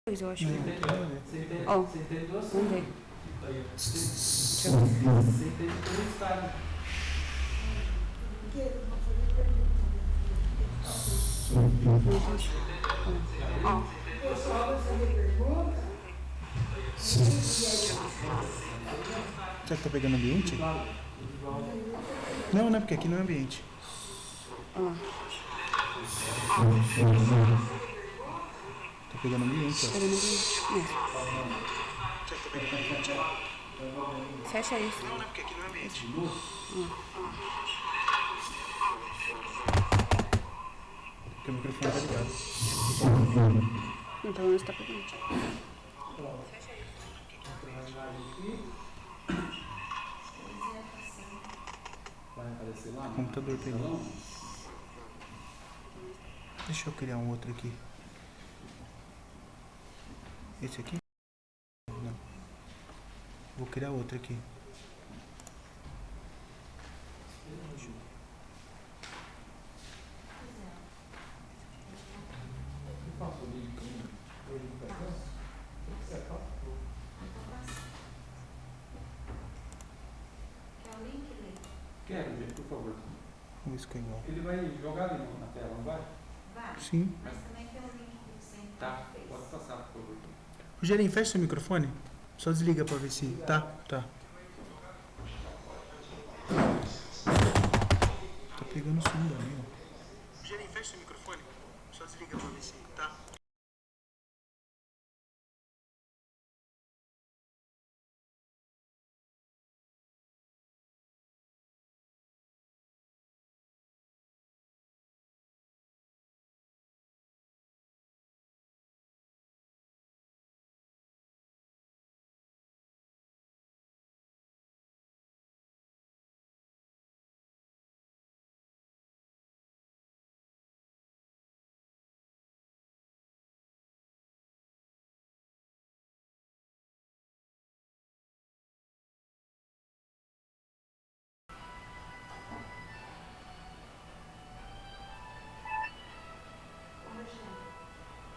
Eu acho. Não, tem nada a ver. Ó, vamos ver. Deixa eu ver. Ó, Será que tá pegando ambiente? Não, né? Porque aqui não é ambiente. ó. Tá pegando ambiente, ó. Pegando bem. Isso. Será que tá pegando ambiente? Fecha isso. Não, né? Porque aqui não é ambiente. Porque o microfone tá ligado. Então, pelo menos tá pegando. O computador pegou. Deixa eu criar um outro aqui. Esse aqui? Não. Vou criar outro aqui. Quero, gente, por favor. Vamos ver se ficou igual. Ele vai jogar ali na tela, não vai? Vai, Sim. mas também tem um link que você Tá, fez. pode passar, por favor. Rogerinho, fecha seu microfone. Só desliga pra ver se... Tá, tá. Tá pegando som daí, ó. Rogerinho, fecha seu microfone. Só desliga pra ver se... Tá.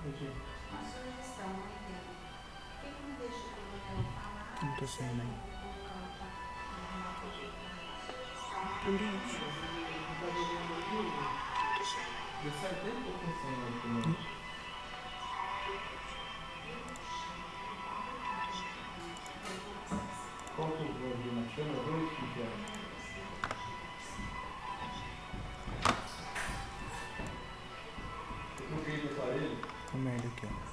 Uma sugestão, não entendo. Por que não deixa o Daniel falar? Não tô saindo aí. Ambiente. Eu saio até um pouco assim, qual que eu vou abrir na câmera? Dois que é? Eu troquei de aparelho. Tá merda aqui, ó.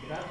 Grave?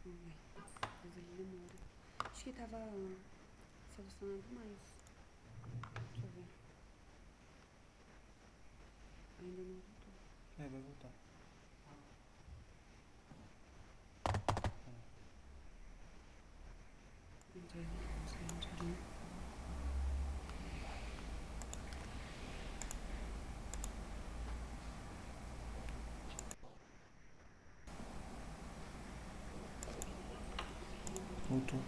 Vamos ver. Talvez ele demore. Acho que tava selecionado mais. Deixa eu ver. Ainda não voltou. É, vai voltar. Entrei, não sei onde ali. Voltou.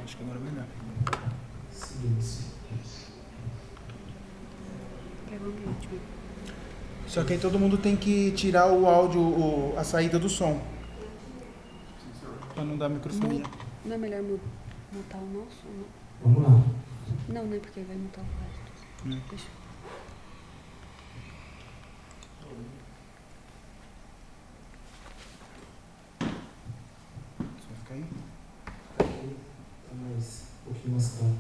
Acho que agora vai dar. Pega o ambiente mesmo. Só que aí todo mundo tem que tirar o áudio, a saída do som. Pra não dar microfonia. Não é melhor mutar o nosso? Não? Vamos lá. Não, né? Porque vai mutar o resto. Deixa. Você vai ficar aí? Aqui tá mais, um pouquinho mais claro.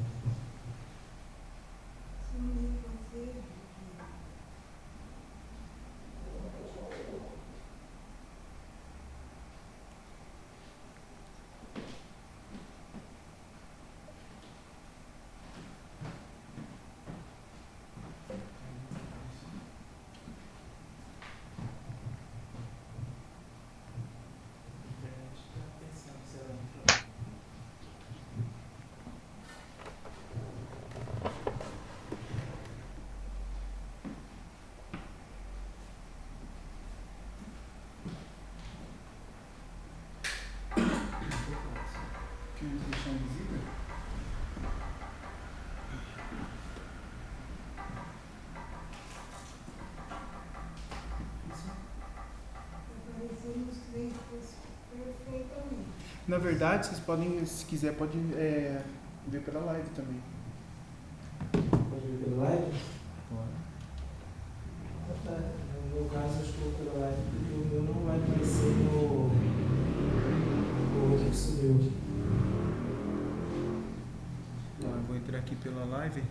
Quer deixar invisível? Na verdade, vocês podem, se quiser, pode ver pela live também. Pode ver pela live? Pode. Tá. No meu caso, acho que eu vou pela live, porque o meu não vai aparecer no outro que subiu aqui. Então, eu vou entrar aqui pela live.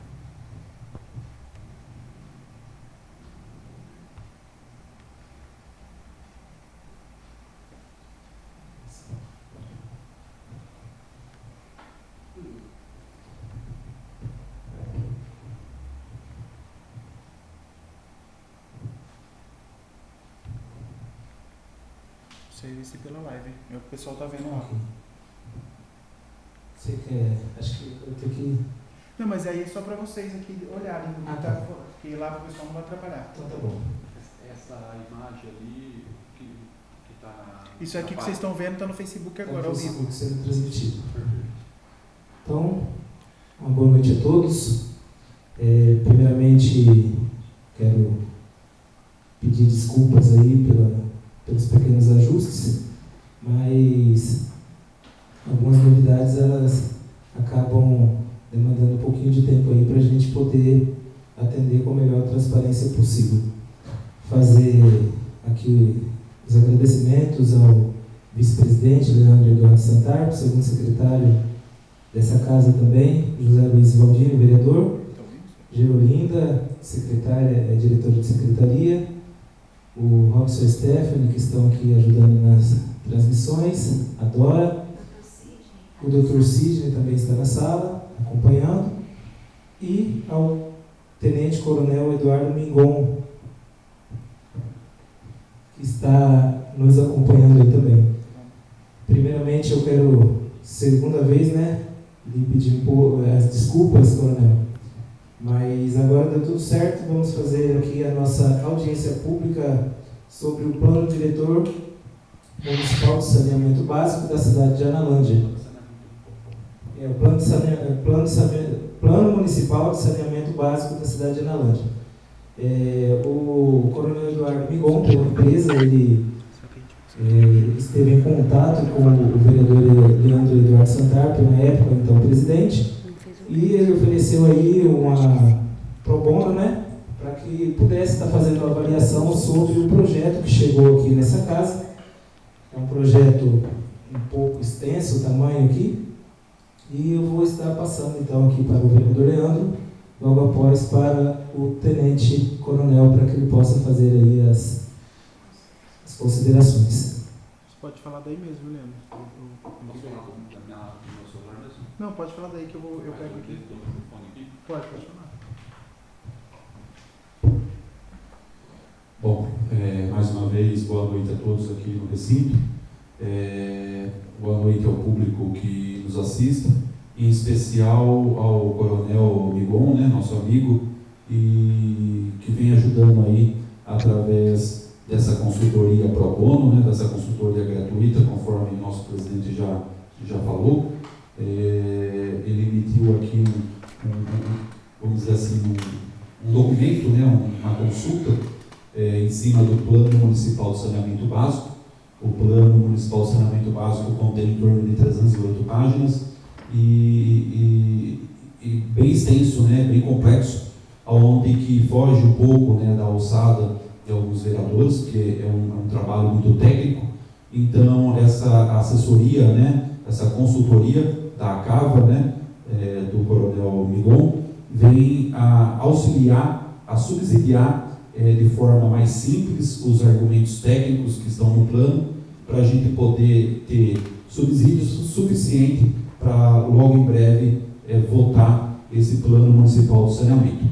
Você pela live. O pessoal tá vendo lá. Você quer? Acho que eu tenho que. Não, mas aí é só pra vocês aqui olharem. Tá. Porque lá o pessoal não vai atrapalhar. Então tá bom. Essa imagem ali que tá. Isso aqui que vocês estão vendo tá no Facebook agora, Tá ao no vivo. Facebook sendo transmitido. Perfeito. Então, uma boa noite a todos. Primeiramente, quero pedir desculpas aí pelos pequenos ajustes, mas algumas novidades elas acabam demandando um pouquinho de tempo aí para a gente poder atender com a melhor transparência possível. Fazer aqui os agradecimentos ao vice-presidente Leandro Eduardo Santarco, segundo secretário dessa casa também, José Luiz Valdinho, vereador, Gerolinda, secretária, diretora de secretaria, o Robson Stephanie, que estão aqui ajudando nas transmissões, a Dora, o Dr. Sidney também está na sala, acompanhando, e ao Tenente Coronel Eduardo Mingon, que está nos acompanhando aí também. Primeiramente, eu quero, segunda vez, lhe pedir as desculpas, Coronel, mas agora deu tudo certo. Vamos fazer aqui a nossa audiência pública sobre o Plano Diretor Municipal de Saneamento Básico da cidade de Analândia. O Plano Municipal de Saneamento Básico da cidade de Analândia. O Coronel Eduardo Migon, que é uma empresa, ele esteve em contato com o vereador Leandro Eduardo Santarco, na época, então presidente, e ele ofereceu aí uma pro bono, para que pudesse estar fazendo uma avaliação sobre o projeto que chegou aqui nessa casa. É um projeto um pouco extenso, o tamanho aqui, e eu vou estar passando então aqui para o vereador Leandro, logo após para o tenente coronel, para que ele possa fazer aí as considerações. Você Pode falar daí mesmo, Leandro. Posso falar do meu celular mesmo? Não, pode falar daí que eu pego aqui. Do microfone aqui? Pode falar. Bom, mais uma vez, boa noite a todos aqui no recinto. Boa noite ao público que nos assista, em especial ao Coronel Migon, né, nosso amigo, e que vem ajudando aí através dessa consultoria pro bono, né, dessa consultoria gratuita, conforme nosso presidente já falou. Ele emitiu aqui vamos dizer assim, um documento, né, uma consulta em cima do Plano Municipal de Saneamento Básico. O Plano Municipal de Saneamento Básico contém em torno de 308 páginas e bem extenso, né, bem complexo, onde que foge um pouco, né, da alçada de alguns vereadores, porque é um trabalho muito técnico. Então, essa assessoria, né, essa consultoria da ACAVA, né, do Coronel Migon, vem a auxiliar, a subsidiar de forma mais simples os argumentos técnicos que estão no plano, para a gente poder ter subsídios suficiente para logo em breve votar esse Plano Municipal de Saneamento.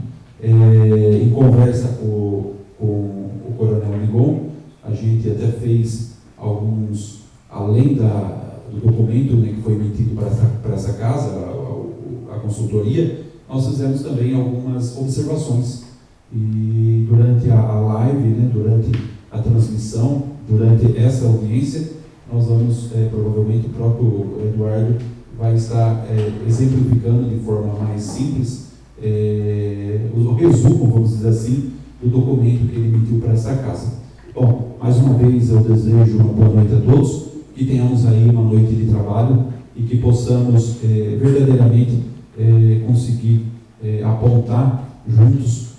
Em conversa com o Coronel Migon, a gente até fez alguns, além do documento, né, que foi emitido para essa casa, a consultoria, nós fizemos também algumas observações. E durante a live, né, durante a transmissão, durante essa audiência, nós vamos, provavelmente o próprio Eduardo vai estar exemplificando de forma mais simples o resumo, vamos dizer assim, do documento que ele emitiu para essa casa. Bom, mais uma vez eu desejo uma boa noite a todos, que tenhamos aí uma noite de trabalho e que possamos verdadeiramente conseguir apontar juntos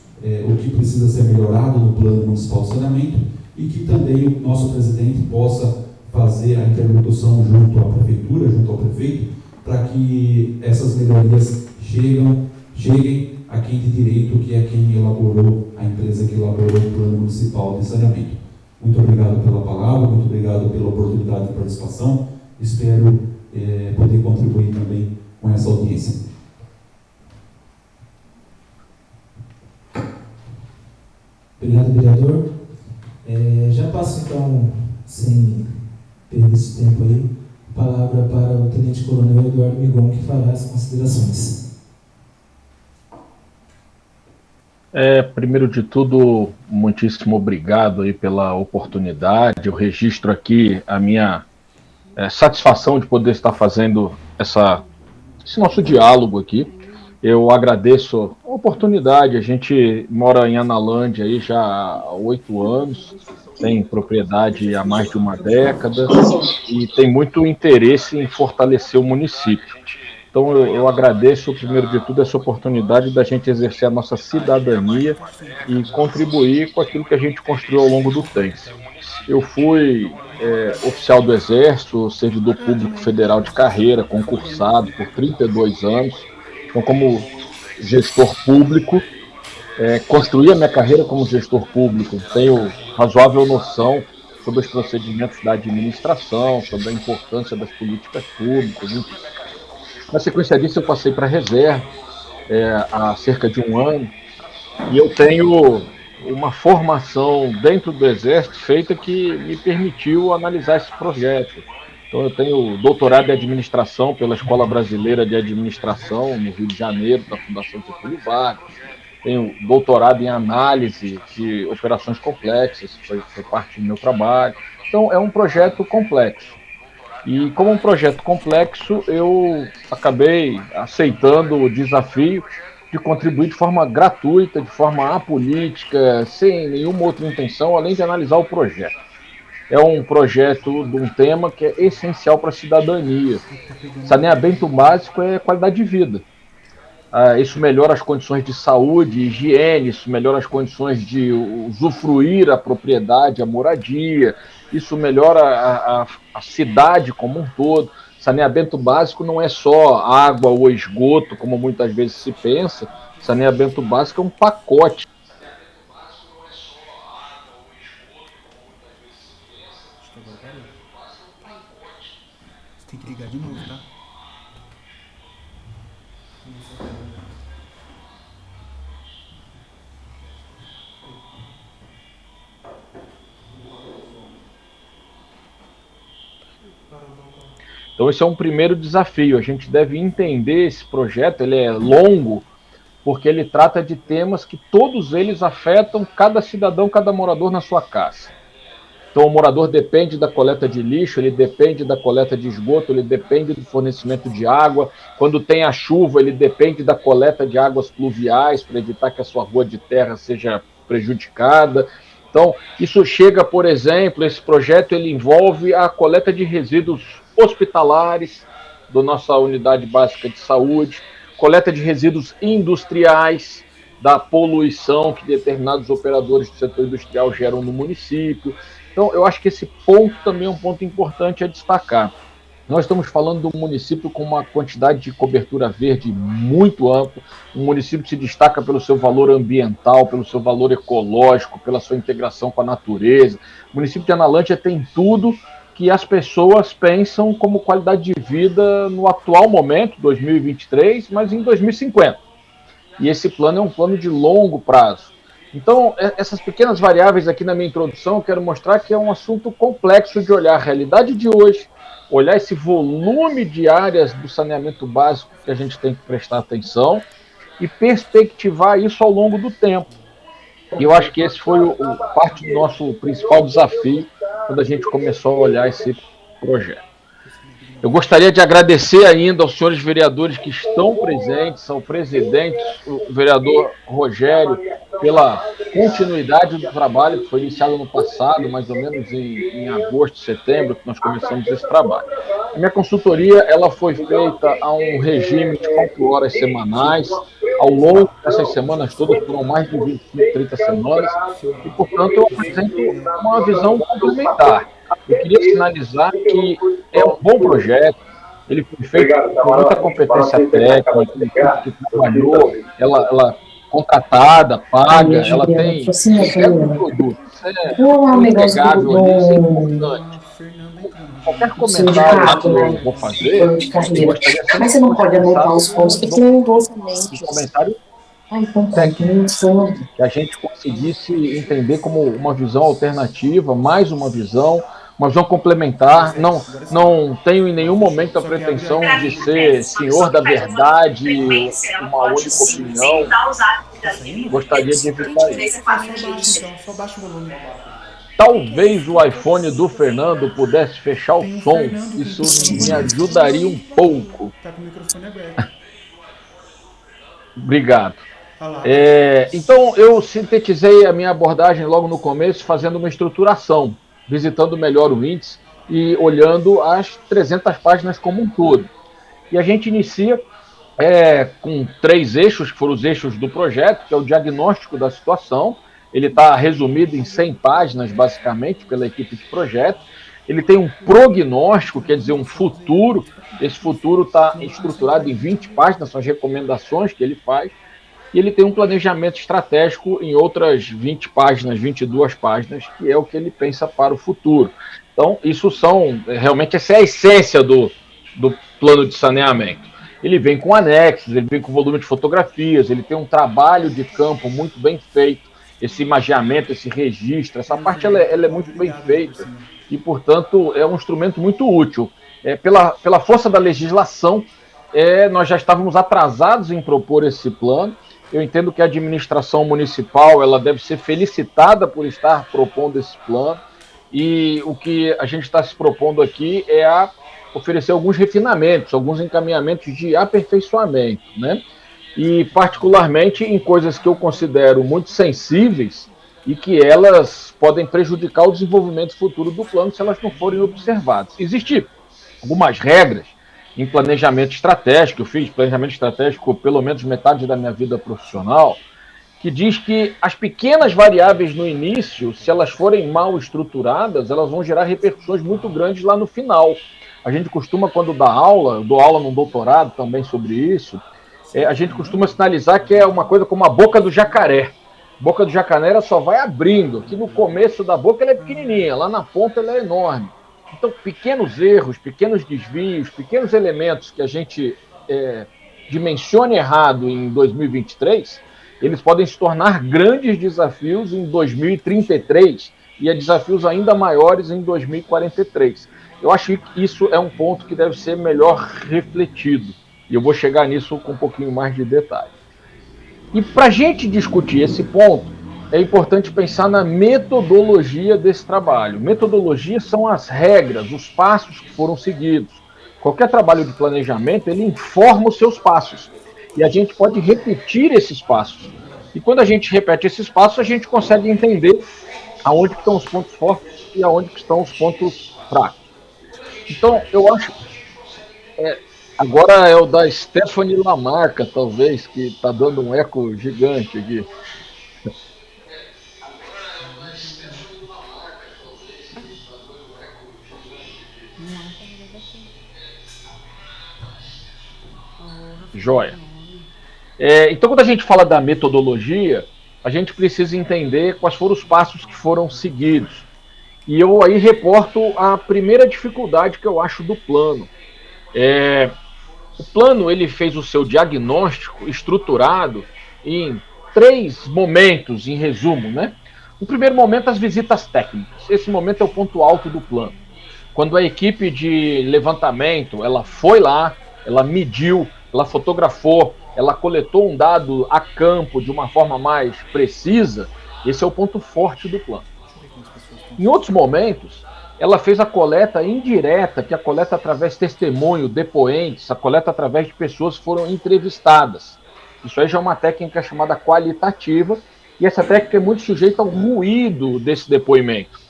o que precisa ser melhorado no Plano Municipal de Saneamento e que também o nosso presidente possa fazer a interlocução junto à prefeitura, junto ao prefeito, para que essas melhorias cheguem a quem de direito, que é quem elaborou, a empresa que elaborou o Plano Municipal de Saneamento. Muito obrigado pela palavra, muito obrigado pela oportunidade de participação. Espero poder contribuir também com essa audiência. Obrigado, vereador. Já passo, então, sem perder esse tempo aí, a palavra para o Tenente Coronel Eduardo Migon, que fará as considerações. Primeiro de tudo, muitíssimo obrigado aí pela oportunidade. Eu registro aqui a minha satisfação de poder estar fazendo esse nosso diálogo aqui. Eu agradeço a oportunidade. A gente mora em Analândia aí já há 8 anos, tem propriedade há mais de uma década e tem muito interesse em fortalecer o município. Então eu agradeço, primeiro de tudo, essa oportunidade da gente exercer a nossa cidadania e contribuir com aquilo que a gente construiu ao longo do tempo. Eu fui oficial do Exército, servidor público federal de carreira, concursado por 32 anos. Então, como gestor público, construí a minha carreira como gestor público, tenho razoável noção sobre os procedimentos da administração, sobre a importância das políticas públicas. Na sequência disso, eu passei para a reserva há cerca de 1 ano, e eu tenho uma formação dentro do Exército feita que me permitiu analisar esse projeto. Então, eu tenho doutorado em administração pela Escola Brasileira de Administração, no Rio de Janeiro, da Fundação Getúlio Vargas. Tenho doutorado em análise de operações complexas, foi parte do meu trabalho. Então, é um projeto complexo. E, como um projeto complexo, eu acabei aceitando o desafio de contribuir de forma gratuita, de forma apolítica, sem nenhuma outra intenção, além de analisar o projeto. É um projeto de um tema que é essencial para a cidadania. Saneamento básico é qualidade de vida. Isso melhora as condições de saúde, higiene, isso melhora as condições de usufruir a propriedade, a moradia, isso melhora a cidade como um todo. Saneamento básico não é só água ou esgoto, como muitas vezes se pensa. Saneamento básico é um pacote. Tem que ligar de novo, tá? Então esse é um primeiro desafio. A gente deve entender esse projeto, ele é longo, porque ele trata de temas que todos eles afetam cada cidadão, cada morador na sua casa. Então o morador depende da coleta de lixo, ele depende da coleta de esgoto, ele depende do fornecimento de água. Quando tem a chuva, ele depende da coleta de águas pluviais para evitar que a sua rua de terra seja prejudicada. Então, isso chega, por exemplo, esse projeto ele envolve a coleta de resíduos hospitalares da nossa unidade básica de saúde, coleta de resíduos industriais, da poluição que determinados operadores do setor industrial geram no município. Então, eu acho que esse ponto também é um ponto importante a destacar. Nós estamos falando de um município com uma quantidade de cobertura verde muito ampla, um município que se destaca pelo seu valor ambiental, pelo seu valor ecológico, pela sua integração com a natureza. O município de Analândia tem tudo que as pessoas pensam como qualidade de vida no atual momento, 2023, mas em 2050. E esse plano é um plano de longo prazo. Então, essas pequenas variáveis aqui na minha introdução, eu quero mostrar que é um assunto complexo de olhar a realidade de hoje, olhar esse volume de áreas do saneamento básico que a gente tem que prestar atenção e perspectivar isso ao longo do tempo. E eu acho que esse foi parte do nosso principal desafio quando a gente começou a olhar esse projeto. Eu gostaria de agradecer ainda aos senhores vereadores que estão presentes, ao presidente, o vereador Rogério, pela continuidade do trabalho que foi iniciado no passado, mais ou menos em agosto, setembro, que nós começamos esse trabalho. A minha consultoria ela foi feita a um regime de 4 horas semanais, ao longo dessas semanas todas, foram mais de 25, 30 semanas, e, portanto, eu apresento uma visão complementar. Eu queria sinalizar que é um bom projeto, ele foi feito com muita competência técnica, que trabalhou, ela contratada, paga, ela tem um produto. Isso é inegável ali, isso é importante. Qualquer comentário que eu vou fazer, eu gostaria de... Mas você não pode anotar os pontos que tem os comentários técnicos, que a gente conseguisse entender como uma visão alternativa, mais uma visão complementar. Não tenho em nenhum momento a pretensão de ser senhor da verdade, uma única opinião. Gostaria de evitar isso. Só baixa o volume. Talvez o iPhone do Fernando pudesse fechar o som. Isso me ajudaria um pouco. Tá com o microfone aberto. Obrigado. Então, eu sintetizei a minha abordagem logo no começo, fazendo uma estruturação, visitando melhor o índice e olhando as 300 páginas como um todo. E a gente inicia com 3 eixos, que foram os eixos do projeto, que é o diagnóstico da situação. Ele está resumido em 100 páginas, basicamente, pela equipe de projeto. Ele tem um prognóstico, quer dizer, um futuro. Esse futuro está estruturado em 20 páginas, são as recomendações que ele faz. E ele tem um planejamento estratégico em outras 20 páginas, 22 páginas, que é o que ele pensa para o futuro. Então, realmente, essa é a essência do plano de saneamento. Ele vem com anexos, ele vem com volume de fotografias, ele tem um trabalho de campo muito bem feito, esse imageamento, esse registro, essa parte ela é muito bem feita e, portanto, é um instrumento muito útil. Pela força da legislação, nós já estávamos atrasados em propor esse plano. Eu entendo que a administração municipal ela deve ser felicitada por estar propondo esse plano, e o que a gente está se propondo aqui é a oferecer alguns refinamentos, alguns encaminhamentos de aperfeiçoamento, né? E particularmente em coisas que eu considero muito sensíveis e que elas podem prejudicar o desenvolvimento futuro do plano se elas não forem observadas. Existem algumas regras em planejamento estratégico, eu fiz planejamento estratégico pelo menos metade da minha vida profissional, que diz que as pequenas variáveis no início, se elas forem mal estruturadas, elas vão gerar repercussões muito grandes lá no final. A gente costuma, quando dá aula, eu dou aula num doutorado também sobre isso, a gente costuma sinalizar que é uma coisa como a boca do jacaré. A boca do jacaré ela só vai abrindo, aqui no começo da boca ela é pequenininha, lá na ponta ela é enorme. Então, pequenos erros, pequenos desvios, pequenos elementos que a gente dimensione errado em 2023, eles podem se tornar grandes desafios em 2033 e desafios ainda maiores em 2043. Eu acho que isso é um ponto que deve ser melhor refletido. E eu vou chegar nisso com um pouquinho mais de detalhe. E para a gente discutir esse ponto, é importante pensar na metodologia desse trabalho. Metodologia são as regras, os passos que foram seguidos. Qualquer trabalho de planejamento, ele informa os seus passos. E a gente pode repetir esses passos. E quando a gente repete esses passos, a gente consegue entender aonde estão os pontos fortes e aonde estão os pontos fracos. Então, eu acho... agora é o da Stephanie Lamarca, talvez, que está dando um eco gigante aqui. Joia. Então, quando a gente fala da metodologia, a gente precisa entender quais foram os passos que foram seguidos. E eu aí reporto a primeira dificuldade que eu acho do plano. O plano ele fez o seu diagnóstico estruturado em 3 momentos, em resumo, né? No primeiro momento, as visitas técnicas. Esse momento é o ponto alto do plano. Quando a equipe de levantamento ela foi lá, ela mediu, ela fotografou, ela coletou um dado a campo de uma forma mais precisa, esse é o ponto forte do plano. Em outros momentos, ela fez a coleta indireta, que é a coleta através de testemunho, depoentes, a coleta através de pessoas que foram entrevistadas. Isso aí já é uma técnica chamada qualitativa, e essa técnica é muito sujeita ao ruído desse depoimento.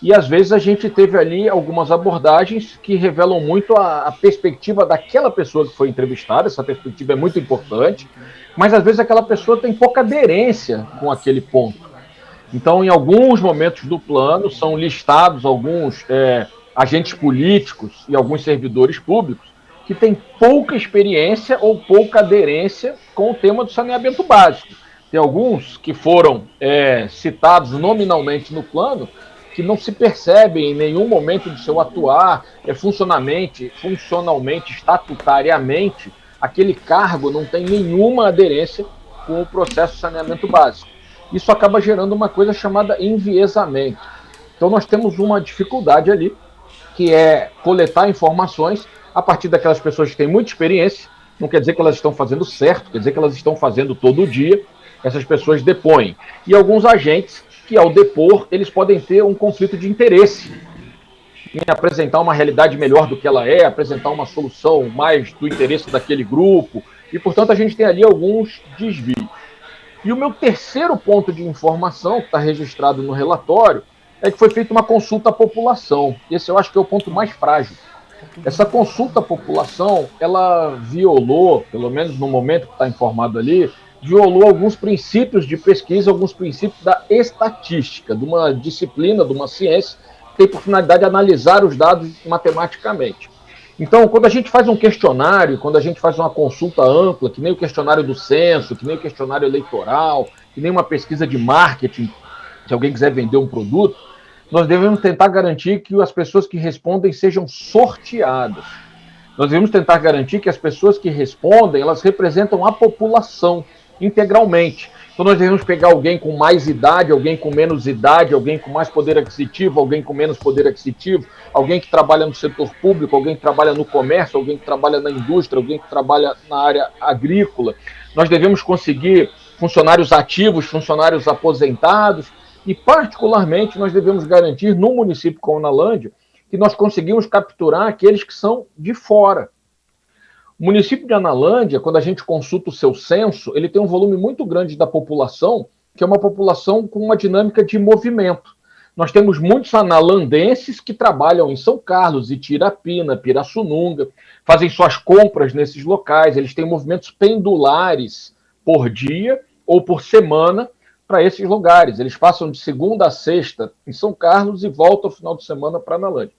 E às vezes a gente teve ali algumas abordagens que revelam muito a perspectiva daquela pessoa que foi entrevistada, essa perspectiva é muito importante, mas às vezes aquela pessoa tem pouca aderência com aquele ponto. Então, em alguns momentos do plano, são listados alguns agentes políticos e alguns servidores públicos que têm pouca experiência ou pouca aderência com o tema do saneamento básico. Tem alguns que foram citados nominalmente no plano que não se percebem em nenhum momento de seu atuar funcionalmente, estatutariamente, aquele cargo não tem nenhuma aderência com o processo de saneamento básico. Isso acaba gerando uma coisa chamada enviesamento. Então nós temos uma dificuldade ali, que é coletar informações a partir daquelas pessoas que têm muita experiência, não quer dizer que elas estão fazendo certo, quer dizer que elas estão fazendo todo dia, essas pessoas depõem. E alguns agentes que, ao depor, eles podem ter um conflito de interesse em apresentar uma realidade melhor do que ela é, apresentar uma solução mais do interesse daquele grupo, e, portanto, a gente tem ali alguns desvios. E o meu terceiro ponto de informação, que está registrado no relatório, é que foi feita uma consulta à população. Esse eu acho que é o ponto mais frágil. Essa consulta à população, ela violou, pelo menos no momento que está informado ali, violou alguns princípios de pesquisa, alguns princípios da estatística, de uma disciplina, de uma ciência, que tem por finalidade analisar os dados matematicamente. Então, quando a gente faz um questionário, quando a gente faz uma consulta ampla, que nem o questionário do censo, que nem o questionário eleitoral, que nem uma pesquisa de marketing, se alguém quiser vender um produto, nós devemos tentar garantir que as pessoas que respondem sejam sorteadas. Nós devemos tentar garantir que as pessoas que respondem, elas representam a população integralmente. Então nós devemos pegar alguém com mais idade, alguém com menos idade, alguém com mais poder aquisitivo, alguém com menos poder aquisitivo, alguém que trabalha no setor público, alguém que trabalha no comércio, alguém que trabalha na indústria, alguém que trabalha na área agrícola. Nós devemos conseguir funcionários ativos, funcionários aposentados e, particularmente, nós devemos garantir no município como Analândia que nós conseguimos capturar aqueles que são de fora. O município de Analândia, quando a gente consulta o seu censo, ele tem um volume muito grande da população, que é uma população com uma dinâmica de movimento. Nós temos muitos analandenses que trabalham em São Carlos, Itirapina, Pirassununga, fazem suas compras nesses locais, eles têm movimentos pendulares por dia ou por semana para esses lugares. Eles passam de segunda a sexta em São Carlos e voltam ao final de semana para Analândia.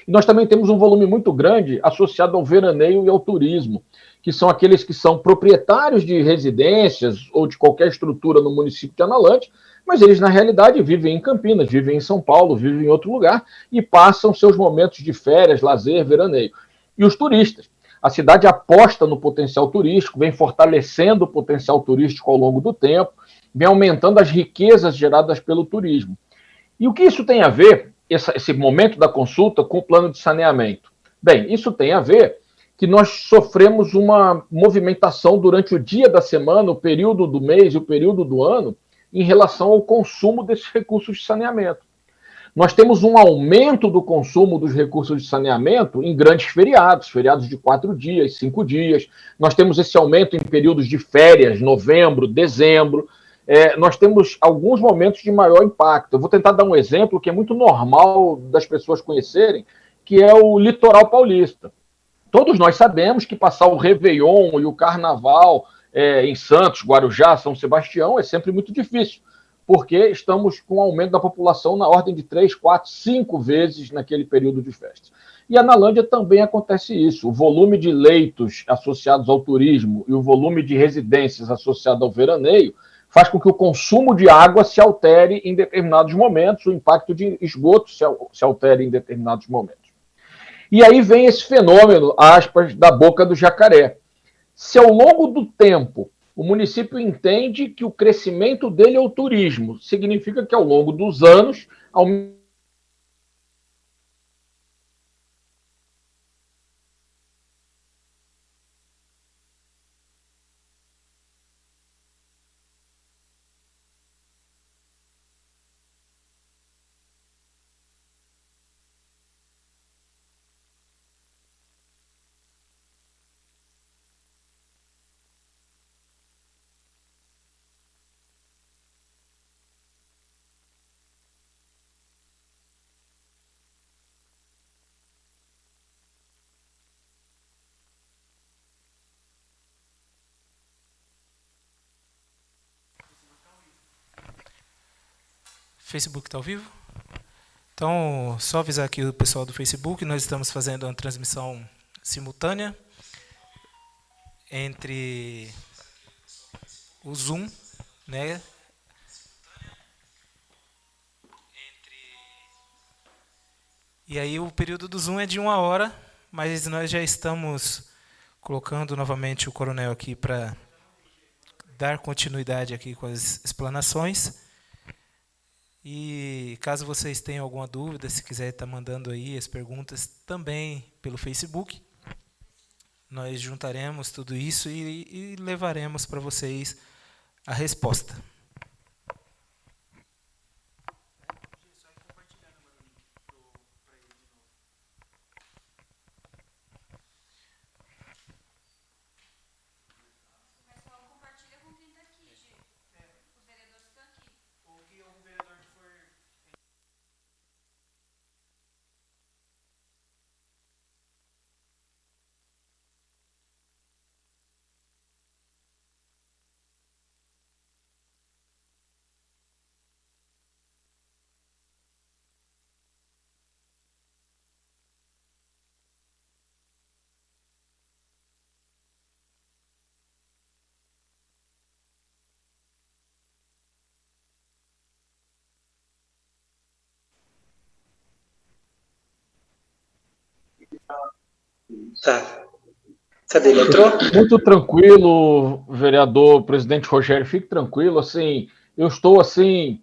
E nós também temos um volume muito grande associado ao veraneio e ao turismo, que são aqueles que são proprietários de residências ou de qualquer estrutura no município de Analândia, mas eles, na realidade, vivem em Campinas, vivem em São Paulo, vivem em outro lugar e passam seus momentos de férias, lazer, veraneio. E os turistas. A cidade aposta no potencial turístico, vem fortalecendo o potencial turístico ao longo do tempo, vem aumentando as riquezas geradas pelo turismo. E o que isso tem a ver, esse momento da consulta, com o plano de saneamento? Bem, isso tem a ver que nós sofremos uma movimentação durante o dia da semana, o período do mês e o período do ano, em relação ao consumo desses recursos de saneamento. Nós temos um aumento do consumo dos recursos de saneamento em grandes feriados, feriados de 4 dias, 5 dias. Nós temos esse aumento em períodos de férias, novembro, dezembro. Nós temos alguns momentos de maior impacto. Eu vou tentar dar um exemplo que é muito normal das pessoas conhecerem, que é o litoral paulista. Todos nós sabemos que passar o Réveillon e o Carnaval em Santos, Guarujá, São Sebastião é sempre muito difícil, porque estamos com um aumento da população na ordem de 3, 4, 5 vezes naquele período de festas. E a Analândia também acontece isso. O volume de leitos associados ao turismo e o volume de residências associado ao veraneio faz com que o consumo de água se altere em determinados momentos, o impacto de esgoto se altere em determinados momentos. E aí vem esse fenômeno, aspas, da boca do jacaré. Se ao longo do tempo o município entende que o crescimento dele é o turismo, significa que ao longo dos anos Facebook está ao vivo? Então, só avisar aqui o pessoal do Facebook, nós estamos fazendo uma transmissão simultânea entre o Zoom, né? E aí o período do Zoom é de 1 hora, mas nós já estamos colocando novamente o coronel aqui para dar continuidade aqui com as explanações. E caso vocês tenham alguma dúvida, se quiser estar mandando aí as perguntas também pelo Facebook, nós juntaremos tudo isso e levaremos para vocês a resposta. Tá. Cadê? Ele entrou? Muito tranquilo, vereador, presidente Rogério, fique tranquilo, assim, eu estou assim...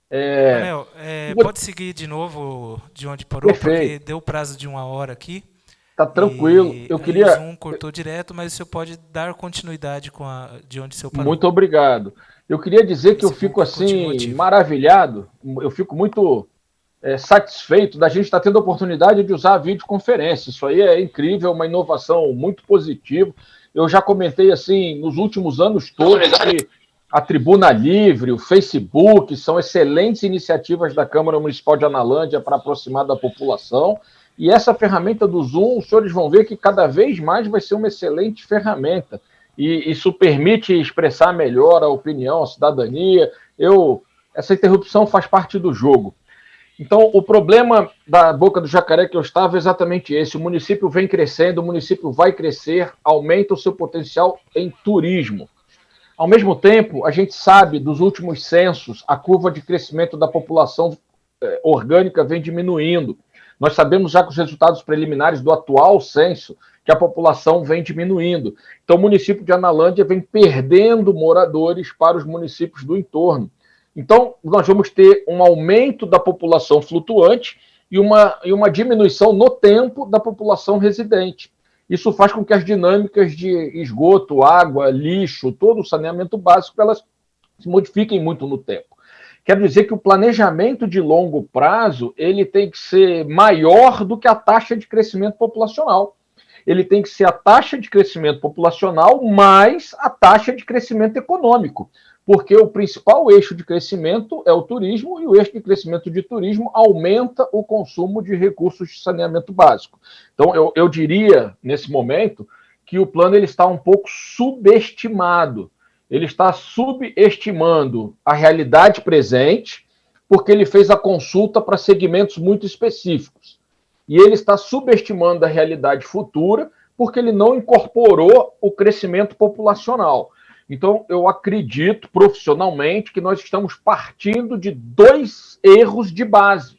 Coronel, pode seguir de novo de onde parou, Perfeito. Porque deu prazo de 1 hora aqui. Tá tranquilo, eu queria... O Zoom cortou direto, mas o senhor pode dar continuidade de onde o senhor parou. Muito obrigado. Eu queria dizer que eu fico assim, maravilhado, eu fico muito satisfeito da gente estar tendo a oportunidade de usar a videoconferência. Isso aí é incrível, uma inovação muito positiva. Eu já comentei assim, nos últimos anos todos, que a Tribuna Livre, o Facebook, são excelentes iniciativas da Câmara Municipal de Analândia para aproximar da população. E essa ferramenta do Zoom, os senhores vão ver que cada vez mais vai ser uma excelente ferramenta. E isso permite expressar melhor a opinião, a cidadania. Essa interrupção faz parte do jogo. Então, o problema da boca do jacaré que eu estava é exatamente esse. O município vem crescendo, o município vai crescer, aumenta o seu potencial em turismo. Ao mesmo tempo, a gente sabe dos últimos censos, a curva de crescimento da população orgânica vem diminuindo. Nós sabemos já com os resultados preliminares do atual censo que a população vem diminuindo. Então, o município de Analândia vem perdendo moradores para os municípios do entorno. Então, nós vamos ter um aumento da população flutuante e uma diminuição no tempo da população residente. Isso faz com que as dinâmicas de esgoto, água, lixo, todo o saneamento básico, elas se modifiquem muito no tempo. Quero dizer que o planejamento de longo prazo ele tem que ser maior do que a taxa de crescimento populacional. Ele tem que ser a taxa de crescimento populacional mais a taxa de crescimento econômico, porque o principal eixo de crescimento é o turismo e o eixo de crescimento de turismo aumenta o consumo de recursos de saneamento básico. Então, eu diria, nesse momento, que o plano ele está um pouco subestimado. Ele está subestimando a realidade presente, porque ele fez a consulta para segmentos muito específicos. E ele está subestimando a realidade futura, porque ele não incorporou o crescimento populacional. Então, eu acredito profissionalmente que nós estamos partindo de 2 erros de base.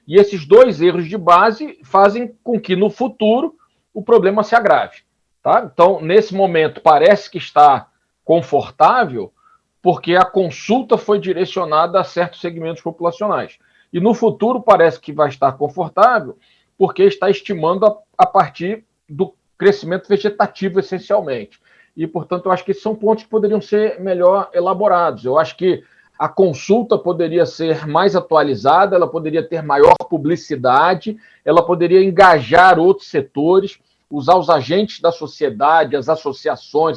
E esses 2 erros de base fazem com que, no futuro, o problema se agrave. Tá? Então, nesse momento, parece que está confortável, porque a consulta foi direcionada a certos segmentos populacionais. E no futuro parece que vai estar confortável, porque está estimando a partir do crescimento vegetativo, essencialmente. E, portanto, eu acho que esses são pontos que poderiam ser melhor elaborados. Eu acho que a consulta poderia ser mais atualizada, ela poderia ter maior publicidade, ela poderia engajar outros setores, usar os agentes da sociedade, as associações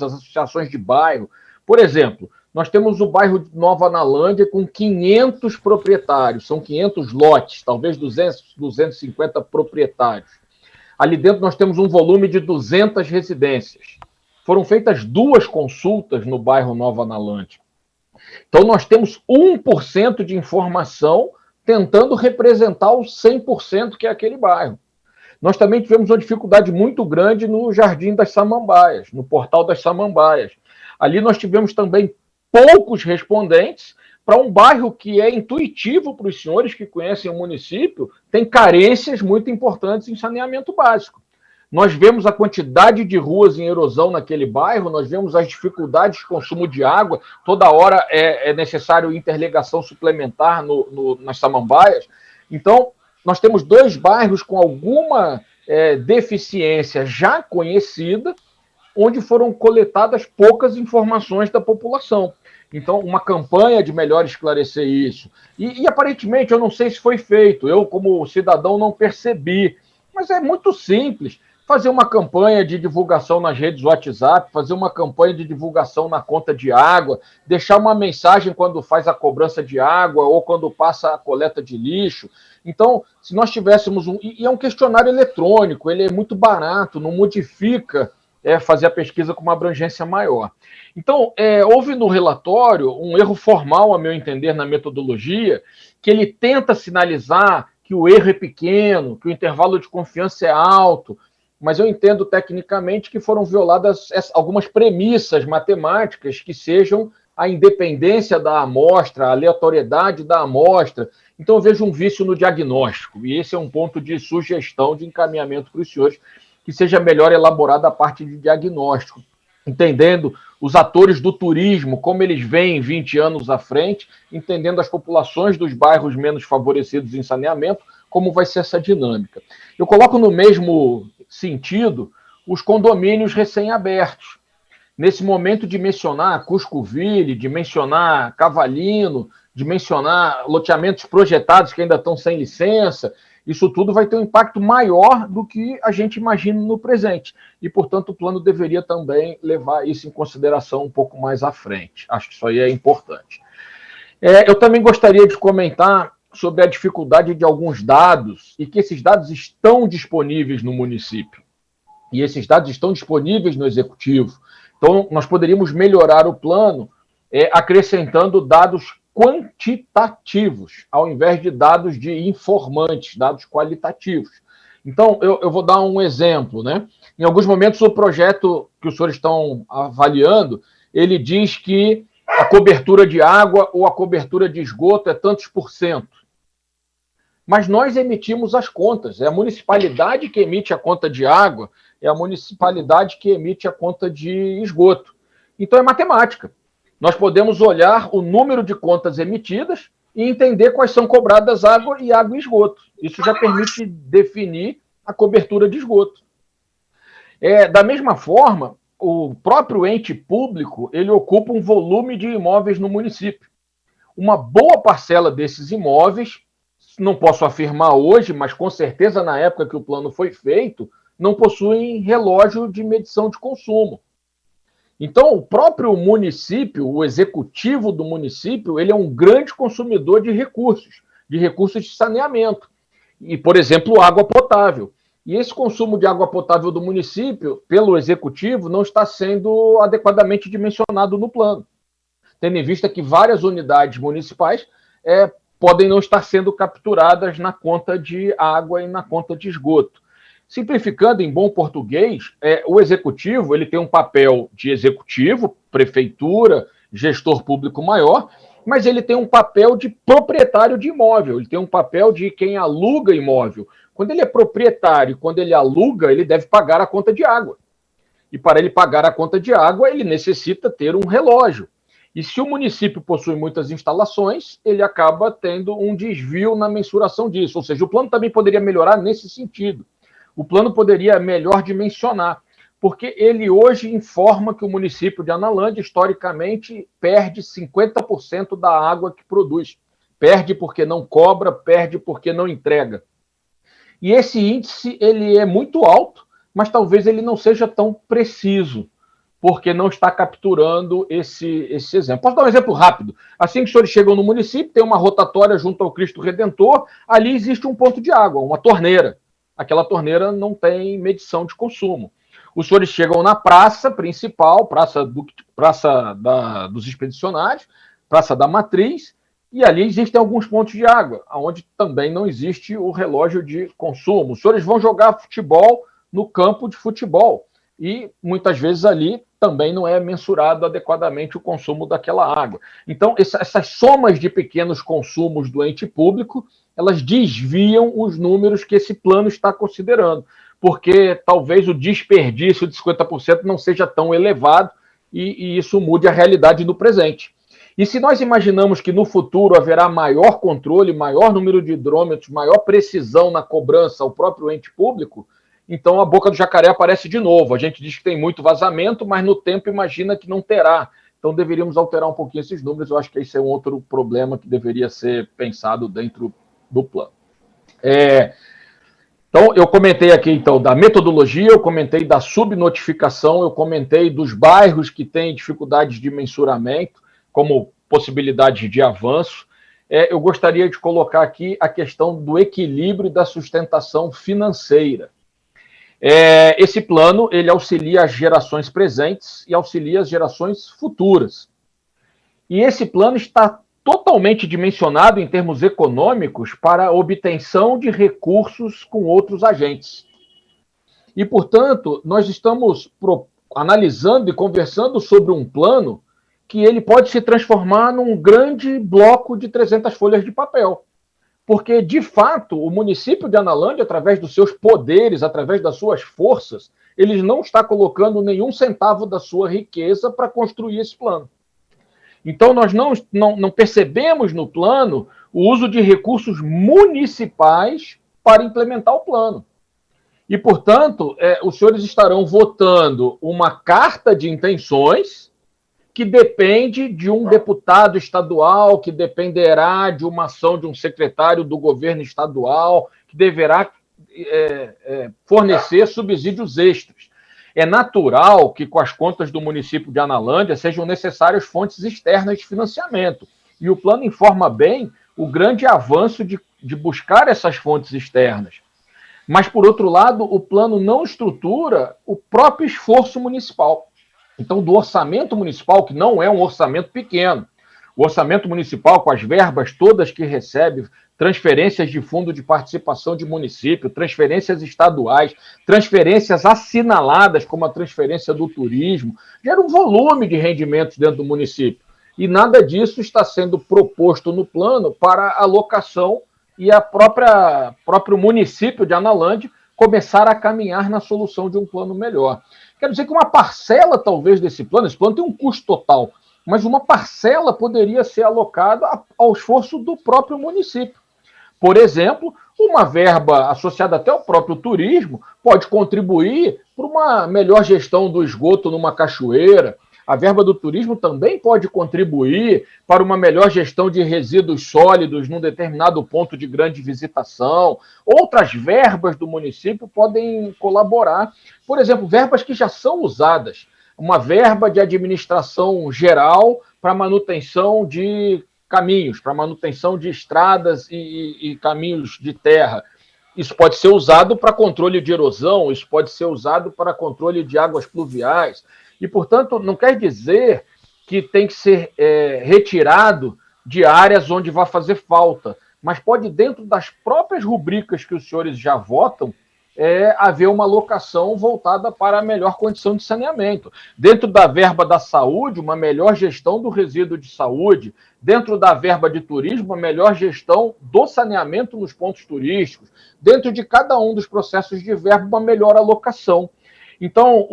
de bairro. Por exemplo, nós temos o bairro de Nova Analândia com 500 proprietários, são 500 lotes, talvez 250 proprietários. Ali dentro nós temos um volume de 200 residências. Foram feitas 2 consultas no bairro Nova Analândia. Então nós temos 1% de informação tentando representar o 100% que é aquele bairro. Nós também tivemos uma dificuldade muito grande no Jardim das Samambaias, no Portal das Samambaias. Ali nós tivemos também poucos respondentes para um bairro que é intuitivo para os senhores que conhecem o município, tem carências muito importantes em saneamento básico. Nós vemos a quantidade de ruas em erosão naquele bairro, nós vemos as dificuldades de consumo de água, toda hora é necessário interligação suplementar nas Samambaias. Então, nós temos 2 bairros com alguma deficiência já conhecida, onde foram coletadas poucas informações da população. Então, uma campanha de melhor esclarecer isso. E aparentemente, eu não sei se foi feito, eu, como cidadão, não percebi, mas é muito simples. Fazer uma campanha de divulgação nas redes WhatsApp, fazer uma campanha de divulgação na conta de água, deixar uma mensagem quando faz a cobrança de água ou quando passa a coleta de lixo. Então, se nós tivéssemos e é um questionário eletrônico, ele é muito barato, não modifica fazer a pesquisa com uma abrangência maior. Então, houve no relatório um erro formal, a meu entender, na metodologia, que ele tenta sinalizar que o erro é pequeno, que o intervalo de confiança é alto, mas eu entendo tecnicamente que foram violadas algumas premissas matemáticas que sejam a independência da amostra, a aleatoriedade da amostra. Então eu vejo um vício no diagnóstico, e esse é um ponto de sugestão, de encaminhamento para os senhores, que seja melhor elaborada a parte de diagnóstico, entendendo os atores do turismo, como eles vêm 20 anos à frente, entendendo as populações dos bairros menos favorecidos em saneamento, como vai ser essa dinâmica. Eu coloco no mesmo sentido os condomínios recém-abertos. Nesse momento de mencionar Cuscoville, de mencionar Cavalino, de mencionar loteamentos projetados que ainda estão sem licença, isso tudo vai ter um impacto maior do que a gente imagina no presente. E, portanto, o plano deveria também levar isso em consideração um pouco mais à frente. Acho que isso aí é importante. Eu também gostaria de comentar sobre a dificuldade de alguns dados e que esses dados estão disponíveis no município. E esses dados estão disponíveis no executivo. Então, nós poderíamos melhorar o plano acrescentando dados quantitativos, ao invés de dados de informantes, dados qualitativos. Então, eu vou dar um exemplo, né? Em alguns momentos, o projeto que os senhores estão avaliando, ele diz que a cobertura de água ou a cobertura de esgoto é tantos por cento. Mas nós emitimos as contas. É a municipalidade que emite a conta de água, é a municipalidade que emite a conta de esgoto. Então é matemática. Nós podemos olhar o número de contas emitidas e entender quais são cobradas água e esgoto. Isso já permite definir a cobertura de esgoto. Da mesma forma, o próprio ente público ele ocupa um volume de imóveis no município. Uma boa parcela desses imóveis, não posso afirmar hoje, mas com certeza na época que o plano foi feito, não possuem relógio de medição de consumo. Então, o próprio município, o executivo do município, ele é um grande consumidor de recursos de saneamento. E, por exemplo, água potável. E esse consumo de água potável do município, pelo executivo, não está sendo adequadamente dimensionado no plano, tendo em vista que várias unidades municipais podem não estar sendo capturadas na conta de água e na conta de esgoto. Simplificando em bom português, o executivo ele tem um papel de executivo, prefeitura, gestor público maior, mas ele tem um papel de proprietário de imóvel, ele tem um papel de quem aluga imóvel. Quando ele é proprietário, quando ele aluga, ele deve pagar a conta de água. E para ele pagar a conta de água, ele necessita ter um relógio. E se o município possui muitas instalações, ele acaba tendo um desvio na mensuração disso. Ou seja, o plano também poderia melhorar nesse sentido. O plano poderia melhor dimensionar, porque ele hoje informa que o município de Analândia, historicamente, perde 50% da água que produz. Perde porque não cobra, perde porque não entrega. E esse índice ele é muito alto, mas talvez ele não seja tão preciso, porque não está capturando esse exemplo. Posso dar um exemplo rápido? Assim que os senhores chegam no município, tem uma rotatória junto ao Cristo Redentor, ali existe um ponto de água, uma torneira. Aquela torneira não tem medição de consumo. Os senhores chegam na praça principal, praça dos expedicionários, praça da Matriz, e ali existem alguns pontos de água, onde também não existe o relógio de consumo. Os senhores vão jogar futebol no campo de futebol, e muitas vezes ali também não é mensurado adequadamente o consumo daquela água. Então, essas somas de pequenos consumos do ente público, elas desviam os números que esse plano está considerando, porque talvez o desperdício de 50% não seja tão elevado e isso mude a realidade do presente. E se nós imaginamos que no futuro haverá maior controle, maior número de hidrômetros, maior precisão na cobrança ao próprio ente público, então a boca do jacaré aparece de novo. A gente diz que tem muito vazamento, mas no tempo imagina que não terá. Então deveríamos alterar um pouquinho esses números. Eu acho que esse é um outro problema que deveria ser pensado dentro do plano. Então, eu comentei aqui então, da metodologia, eu comentei da subnotificação, eu comentei dos bairros que têm dificuldades de mensuramento, como possibilidade de avanço. Eu gostaria de colocar aqui a questão do equilíbrio da sustentação financeira. Esse plano ele auxilia as gerações presentes e auxilia as gerações futuras. E esse plano está totalmente dimensionado em termos econômicos para a obtenção de recursos com outros agentes. E, portanto, nós estamos analisando e conversando sobre um plano que ele pode se transformar num grande bloco de 300 folhas de papel. Porque, de fato, o município de Analândia, através dos seus poderes, através das suas forças, ele não está colocando nenhum centavo da sua riqueza para construir esse plano. Então, nós não percebemos no plano o uso de recursos municipais para implementar o plano. E, portanto, os senhores estarão votando uma carta de intenções que depende de um deputado estadual, que dependerá de uma ação de um secretário do governo estadual, que deverá fornecer subsídios extras. É natural que, com as contas do município de Analândia, sejam necessárias fontes externas de financiamento. E o plano informa bem o grande avanço de buscar essas fontes externas. Mas, por outro lado, o plano não estrutura o próprio esforço municipal. Então, do orçamento municipal, que não é um orçamento pequeno, O orçamento municipal, com as verbas todas que recebe, transferências de fundo de participação de município, transferências estaduais, transferências assinaladas, como a transferência do turismo, gera um volume de rendimentos dentro do município. E nada disso está sendo proposto no plano para alocação e a próprio município de Analândia começar a caminhar na solução de um plano melhor. Quero dizer que uma parcela, talvez, desse plano, esse plano tem um custo total, mas uma parcela poderia ser alocada ao esforço do próprio município. Por exemplo, uma verba associada até ao próprio turismo pode contribuir para uma melhor gestão do esgoto numa cachoeira. A verba do turismo também pode contribuir para uma melhor gestão de resíduos sólidos num determinado ponto de grande visitação. Outras verbas do município podem colaborar. Por exemplo, verbas que já são usadas. Uma verba de administração geral para manutenção de caminhos, para manutenção de estradas e caminhos de terra. Isso pode ser usado para controle de erosão, isso pode ser usado para controle de águas pluviais. E, portanto, não quer dizer que tem que ser retirado de áreas onde vai fazer falta, mas pode, dentro das próprias rubricas que os senhores já votam, haver uma alocação voltada para a melhor condição de saneamento. Dentro da verba da saúde, uma melhor gestão do resíduo de saúde. Dentro da verba de turismo, uma melhor gestão do saneamento nos pontos turísticos. Dentro de cada um dos processos de verba, uma melhor alocação. Então,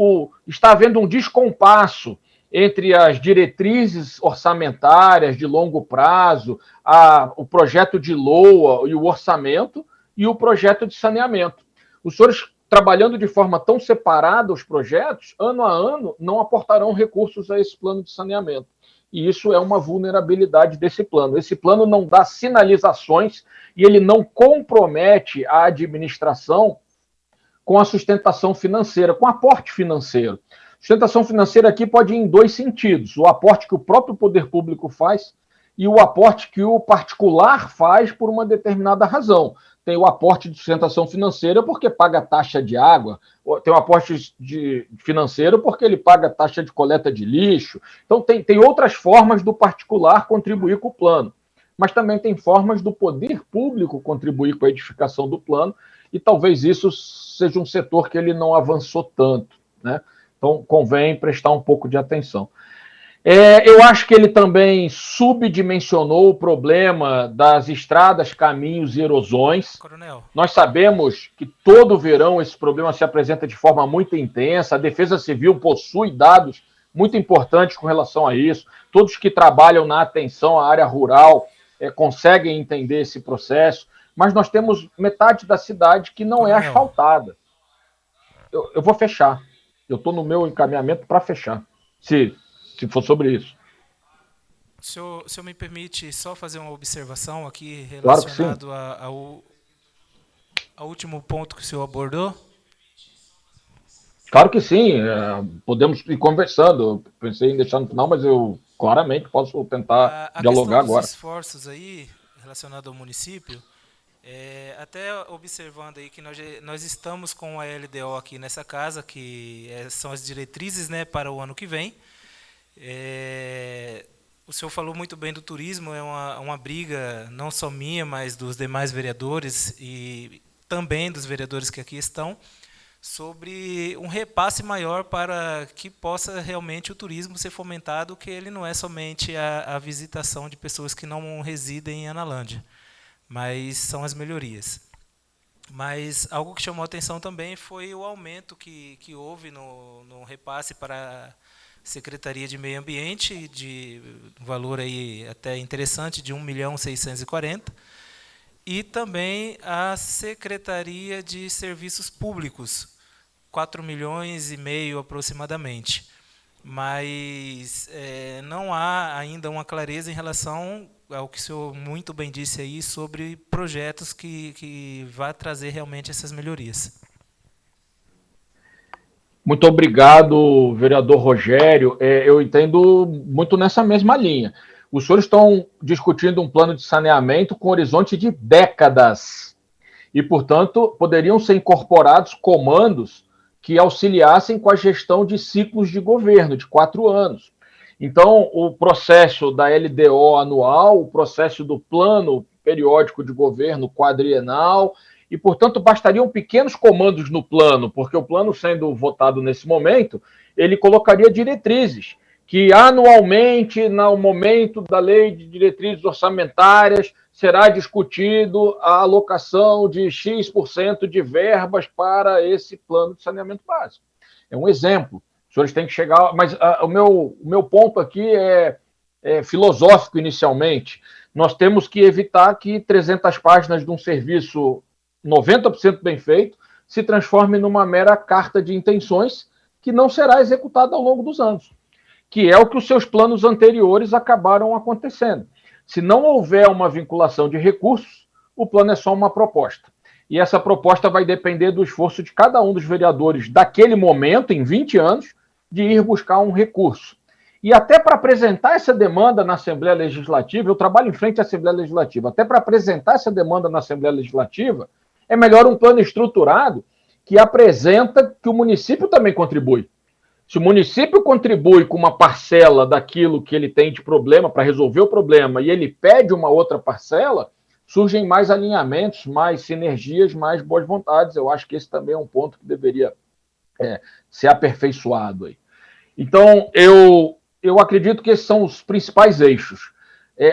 está havendo um descompasso entre as diretrizes orçamentárias de longo prazo, o projeto de LOA e o orçamento, e o projeto de saneamento. Os senhores, trabalhando de forma tão separada os projetos, ano a ano, não aportarão recursos a esse plano de saneamento. E isso é uma vulnerabilidade desse plano. Esse plano não dá sinalizações e ele não compromete a administração com a sustentação financeira, com aporte financeiro. Sustentação financeira aqui pode ir em dois sentidos: o aporte que o próprio poder público faz e o aporte que o particular faz por uma determinada razão. Tem o aporte de sustentação financeira porque paga taxa de água, tem o aporte financeiro porque ele paga taxa de coleta de lixo. Então, tem outras formas do particular contribuir com o plano, mas também tem formas do poder público contribuir com a edificação do plano, e talvez isso seja um setor que ele não avançou tanto, né? Então, convém prestar um pouco de atenção. Eu acho que ele também subdimensionou o problema das estradas, caminhos e erosões. Coronel. Nós sabemos que todo verão esse problema se apresenta de forma muito intensa. A Defesa Civil possui dados muito importantes com relação a isso. Todos que trabalham na atenção à área rural conseguem entender esse processo. Mas nós temos metade da cidade que não é asfaltada. Eu vou fechar. Eu estou no meu encaminhamento para fechar, se for sobre isso. O senhor me permite só fazer uma observação aqui Claro relacionado ao último ponto que o senhor abordou? Claro que sim, podemos ir conversando. Eu pensei em deixar no final, mas eu claramente posso tentar dialogar agora. Os esforços aí relacionados ao município, até observando aí que nós estamos com a LDO aqui nessa casa, que são as diretrizes, né, para o ano que vem. O senhor falou muito bem do turismo, é uma briga não só minha, mas dos demais vereadores e também dos vereadores que aqui estão, sobre um repasse maior para que possa realmente o turismo ser fomentado, que ele não é somente a visitação de pessoas que não residem em Analândia, mas são as melhorias. Mas algo que chamou a atenção também foi o aumento que houve no repasse para a Secretaria de Meio Ambiente, de um valor aí até interessante, de 1.640.000, e também a Secretaria de Serviços Públicos, 4,5 milhões aproximadamente. Mas não há ainda uma clareza em relação ao que o senhor muito bem disse aí sobre projetos que vá trazer realmente essas melhorias. Muito obrigado, vereador Rogério. Eu entendo muito nessa mesma linha. Os senhores estão discutindo um plano de saneamento com horizonte de décadas e, portanto, poderiam ser incorporados comandos que auxiliassem com a gestão de ciclos de governo de 4 anos. Então, o processo da LDO anual, o processo do plano periódico de governo quadrienal, e, portanto, bastariam pequenos comandos no plano, porque o plano, sendo votado nesse momento, ele colocaria diretrizes, que anualmente, no momento da lei de diretrizes orçamentárias, será discutido a alocação de X% de verbas para esse plano de saneamento básico. É um exemplo. Os senhores têm que chegar... Mas o meu ponto aqui é filosófico inicialmente. Nós temos que evitar que 300 páginas de um serviço 90% bem feito se transforme numa mera carta de intenções que não será executada ao longo dos anos, que é o que os seus planos anteriores acabaram acontecendo. Se não houver uma vinculação de recursos, o plano é só uma proposta. E essa proposta vai depender do esforço de cada um dos vereadores daquele momento, em 20 anos, de ir buscar um recurso. E até para apresentar essa demanda na Assembleia Legislativa, eu trabalho em frente à Assembleia Legislativa, até para apresentar essa demanda na Assembleia Legislativa, é melhor um plano estruturado que apresenta que o município também contribui. Se o município contribui com uma parcela daquilo que ele tem de problema para resolver o problema e ele pede uma outra parcela, surgem mais alinhamentos, mais sinergias, mais boas vontades. Eu acho que esse também é um ponto que deveria ser aperfeiçoado aí. Então, eu acredito que esses são os principais eixos.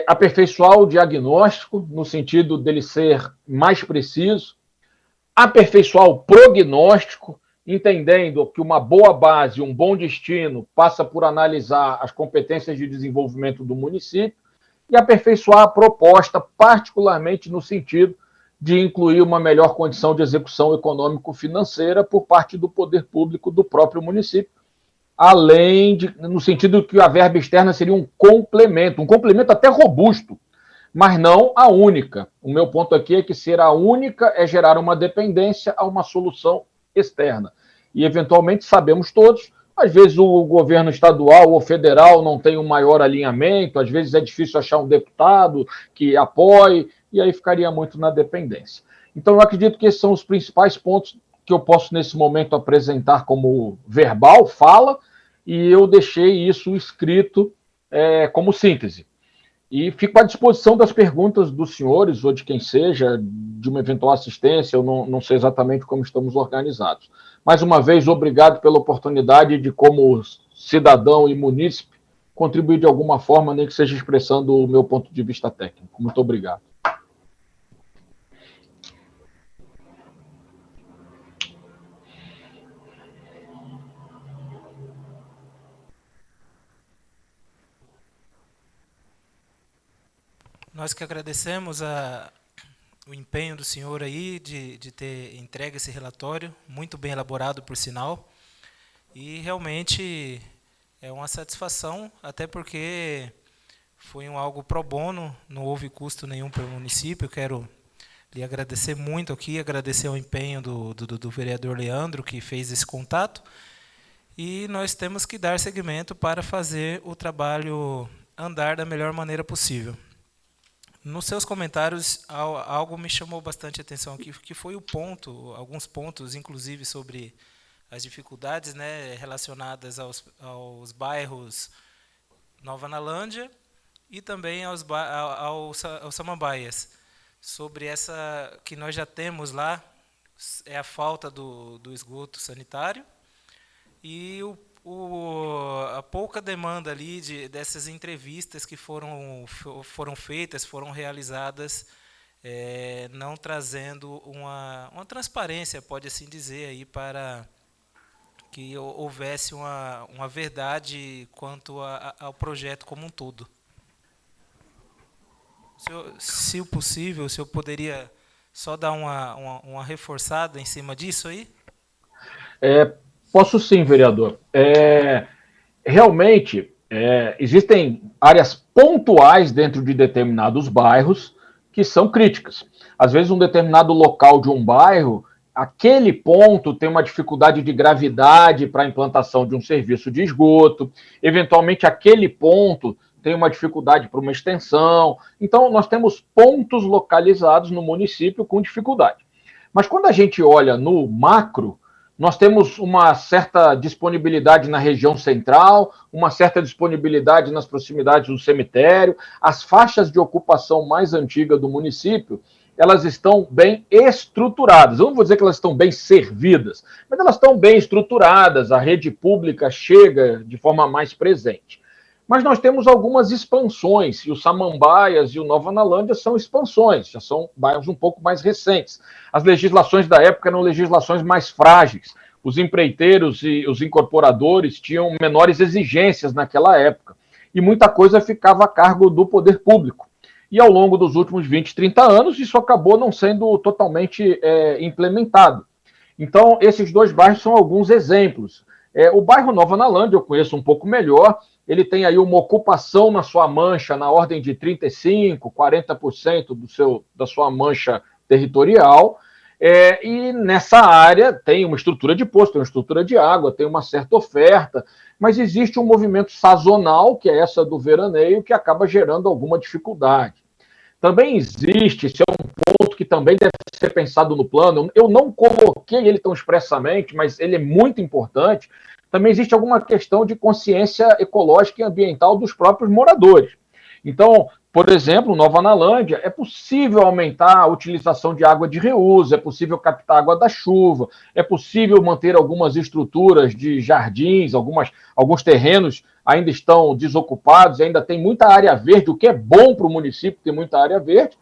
Aperfeiçoar o diagnóstico, no sentido dele ser mais preciso, aperfeiçoar o prognóstico, entendendo que uma boa base, um bom destino, passa por analisar as competências de desenvolvimento do município, e aperfeiçoar a proposta, particularmente no sentido de incluir uma melhor condição de execução econômico-financeira por parte do poder público do próprio município, além de, no sentido que a verba externa seria um complemento até robusto, mas não a única. O meu ponto aqui é que ser a única é gerar uma dependência a uma solução externa. E, eventualmente, sabemos todos, às vezes o governo estadual ou federal não tem um maior alinhamento, às vezes é difícil achar um deputado que apoie, e aí ficaria muito na dependência. Então, eu acredito que esses são os principais pontos que eu posso, nesse momento, apresentar como verbal, fala, e eu deixei isso escrito como síntese. E fico à disposição das perguntas dos senhores, ou de quem seja, de uma eventual assistência, eu não sei exatamente como estamos organizados. Mais uma vez, obrigado pela oportunidade de, como cidadão e munícipe, contribuir de alguma forma, nem que seja expressando o meu ponto de vista técnico. Muito obrigado. Nós que agradecemos o empenho do senhor aí de ter entregue esse relatório, muito bem elaborado, por sinal, e realmente é uma satisfação, até porque foi algo pro bono, não houve custo nenhum para o município. Eu quero lhe agradecer muito aqui, agradecer o empenho do vereador Leandro, que fez esse contato, e nós temos que dar seguimento para fazer o trabalho andar da melhor maneira possível. Nos seus comentários, algo me chamou bastante atenção aqui, que foi alguns pontos, inclusive, sobre as dificuldades, né, relacionadas aos bairros Nova Analândia e também aos Samambaias. Sobre essa que nós já temos lá, é a falta do esgoto sanitário e a pouca demanda ali dessas entrevistas que foram feitas, foram realizadas, não trazendo uma transparência, pode assim dizer, aí, para que houvesse uma verdade quanto ao projeto como um todo. Se possível, o senhor poderia só dar uma reforçada em cima disso aí? Posso sim, vereador. Realmente, existem áreas pontuais dentro de determinados bairros que são críticas. Às vezes, um determinado local de um bairro, aquele ponto tem uma dificuldade de gravidade para a implantação de um serviço de esgoto, eventualmente aquele ponto tem uma dificuldade para uma extensão. Então, nós temos pontos localizados no município com dificuldade. Mas quando a gente olha no macro, Nós temos uma certa disponibilidade na região central, uma certa disponibilidade nas proximidades do cemitério. As faixas de ocupação mais antigas do município, elas estão bem estruturadas. Eu não vou dizer que elas estão bem servidas, mas elas estão bem estruturadas. A rede pública chega de forma mais presente. Mas nós temos algumas expansões, e o Samambaias e o Nova Analândia são expansões, já são bairros um pouco mais recentes. As legislações da época eram legislações mais frágeis. Os empreiteiros e os incorporadores tinham menores exigências naquela época, e muita coisa ficava a cargo do poder público. E ao longo dos últimos 20, 30 anos, isso acabou não sendo totalmente implementado. Então, esses dois bairros são alguns exemplos. O bairro Nova Analândia eu conheço um pouco melhor. Ele tem aí uma ocupação na sua mancha na ordem de 35%, 40% da sua mancha territorial, e nessa área tem uma estrutura de poço, tem uma estrutura de água, tem uma certa oferta, mas existe um movimento sazonal, que é essa do veraneio, que acaba gerando alguma dificuldade. Também existe, esse é um ponto que também deve ser pensado no plano, eu não coloquei ele tão expressamente, mas ele é muito importante. Também existe alguma questão de consciência ecológica e ambiental dos próprios moradores. Então, por exemplo, Nova Analândia, é possível aumentar a utilização de água de reuso, é possível captar água da chuva, é possível manter algumas estruturas de jardins, alguns terrenos ainda estão desocupados, ainda tem muita área verde, o que é bom para o município ter muita área verde,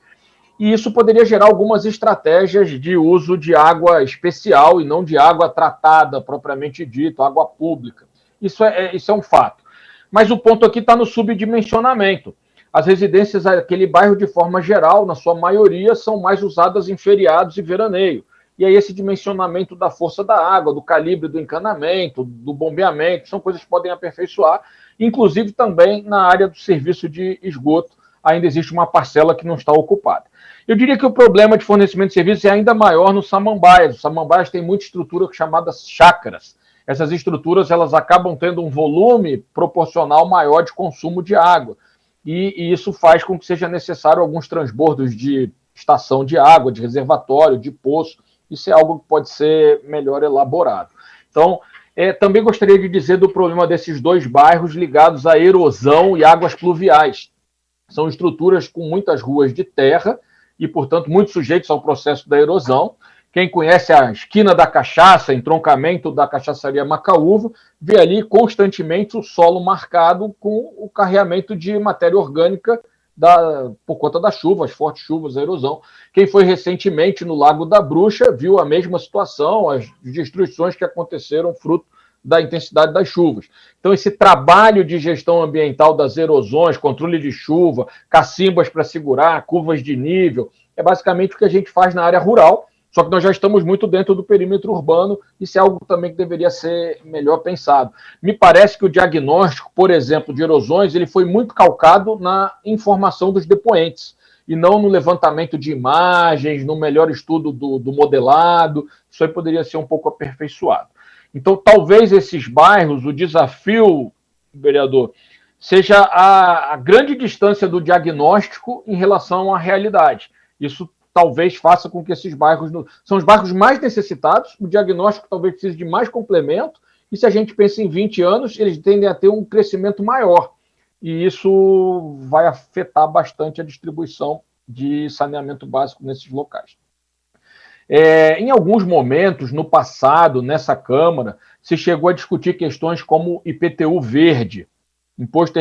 e isso poderia gerar algumas estratégias de uso de água especial e não de água tratada, propriamente dito, água pública. Isso é um fato. Mas o ponto aqui está no subdimensionamento. As residências daquele bairro, de forma geral, na sua maioria, são mais usadas em feriados e veraneio. E aí esse dimensionamento da força da água, do calibre do encanamento, do bombeamento, são coisas que podem aperfeiçoar. Inclusive também na área do serviço de esgoto, ainda existe uma parcela que não está ocupada. Eu diria que o problema de fornecimento de serviços é ainda maior no Samambaias. O Samambaias tem muita estrutura chamada chácaras. Essas estruturas elas acabam tendo um volume proporcional maior de consumo de água. E isso faz com que seja necessário alguns transbordos de estação de água, de reservatório, de poço. Isso é algo que pode ser melhor elaborado. Então, também gostaria de dizer do problema desses dois bairros ligados à erosão e águas pluviais. São estruturas com muitas ruas de terra e, portanto, muito sujeitos ao processo da erosão. Quem conhece a esquina da Cachaça, entroncamento da Cachaçaria Macaúva, vê ali constantemente o solo marcado com o carreamento de matéria orgânica por conta das chuvas, fortes chuvas, a erosão. Quem foi recentemente no Lago da Bruxa viu a mesma situação, as destruições que aconteceram fruto da intensidade das chuvas. Então, esse trabalho de gestão ambiental das erosões, controle de chuva, cacimbas para segurar, curvas de nível, é basicamente o que a gente faz na área rural, só que nós já estamos muito dentro do perímetro urbano, isso é algo também que deveria ser melhor pensado. Me parece que o diagnóstico, por exemplo, de erosões, ele foi muito calcado na informação dos depoentes, e não no levantamento de imagens, no melhor estudo do modelado, isso aí poderia ser um pouco aperfeiçoado. Então, talvez esses bairros, o desafio, vereador, seja a grande distância do diagnóstico em relação à realidade. Isso talvez faça com que esses bairros... São os bairros mais necessitados, o diagnóstico talvez precise de mais complemento, e se a gente pensa em 20 anos, eles tendem a ter um crescimento maior. E isso vai afetar bastante a distribuição de saneamento básico nesses locais. Em alguns momentos, no passado, nessa Câmara, se chegou a discutir questões como IPTU verde, Imposto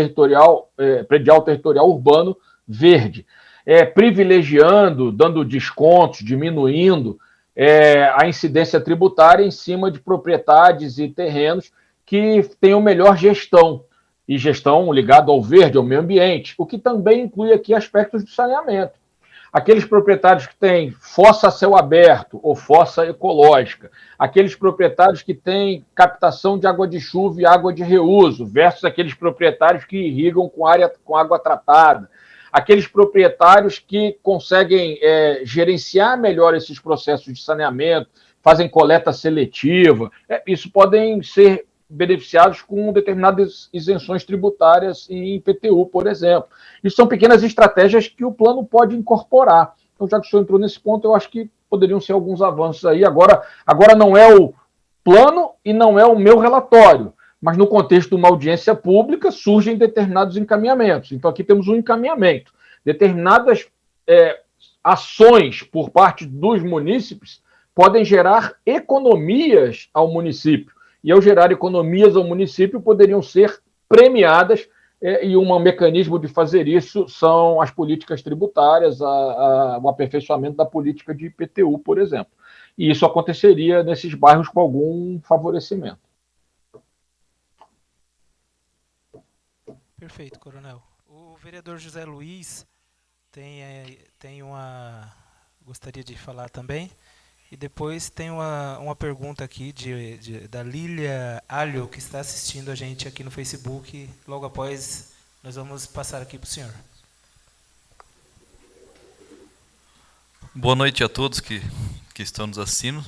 Predial Territorial Urbano Verde, privilegiando, dando descontos, diminuindo a incidência tributária em cima de propriedades e terrenos que tenham melhor gestão, e gestão ligada ao verde, ao meio ambiente, o que também inclui aqui aspectos do saneamento. Aqueles proprietários que têm fossa a céu aberto ou fossa ecológica, aqueles proprietários que têm captação de água de chuva e água de reuso, versus aqueles proprietários que irrigam com água tratada, aqueles proprietários que conseguem gerenciar melhor esses processos de saneamento, fazem coleta seletiva, isso podem ser beneficiados com determinadas isenções tributárias em IPTU, por exemplo. Isso são pequenas estratégias que o plano pode incorporar. Então, já que o senhor entrou nesse ponto, eu acho que poderiam ser alguns avanços aí. Agora não é plano e não é o meu relatório, mas no contexto de uma audiência pública surgem determinados encaminhamentos. Então aqui temos um encaminhamento. Determinadas ações por parte dos munícipes podem gerar economias ao município. E ao gerar economias ao município poderiam ser premiadas, e um mecanismo de fazer isso são as políticas tributárias, o aperfeiçoamento da política de IPTU, por exemplo. E isso aconteceria nesses bairros com algum favorecimento. Perfeito, coronel. O vereador José Luiz gostaria de falar também. E depois tem uma pergunta aqui da Lília Alho, que está assistindo a gente aqui no Facebook. Logo após, nós vamos passar aqui para o senhor. Boa noite a todos que estão nos assistindo.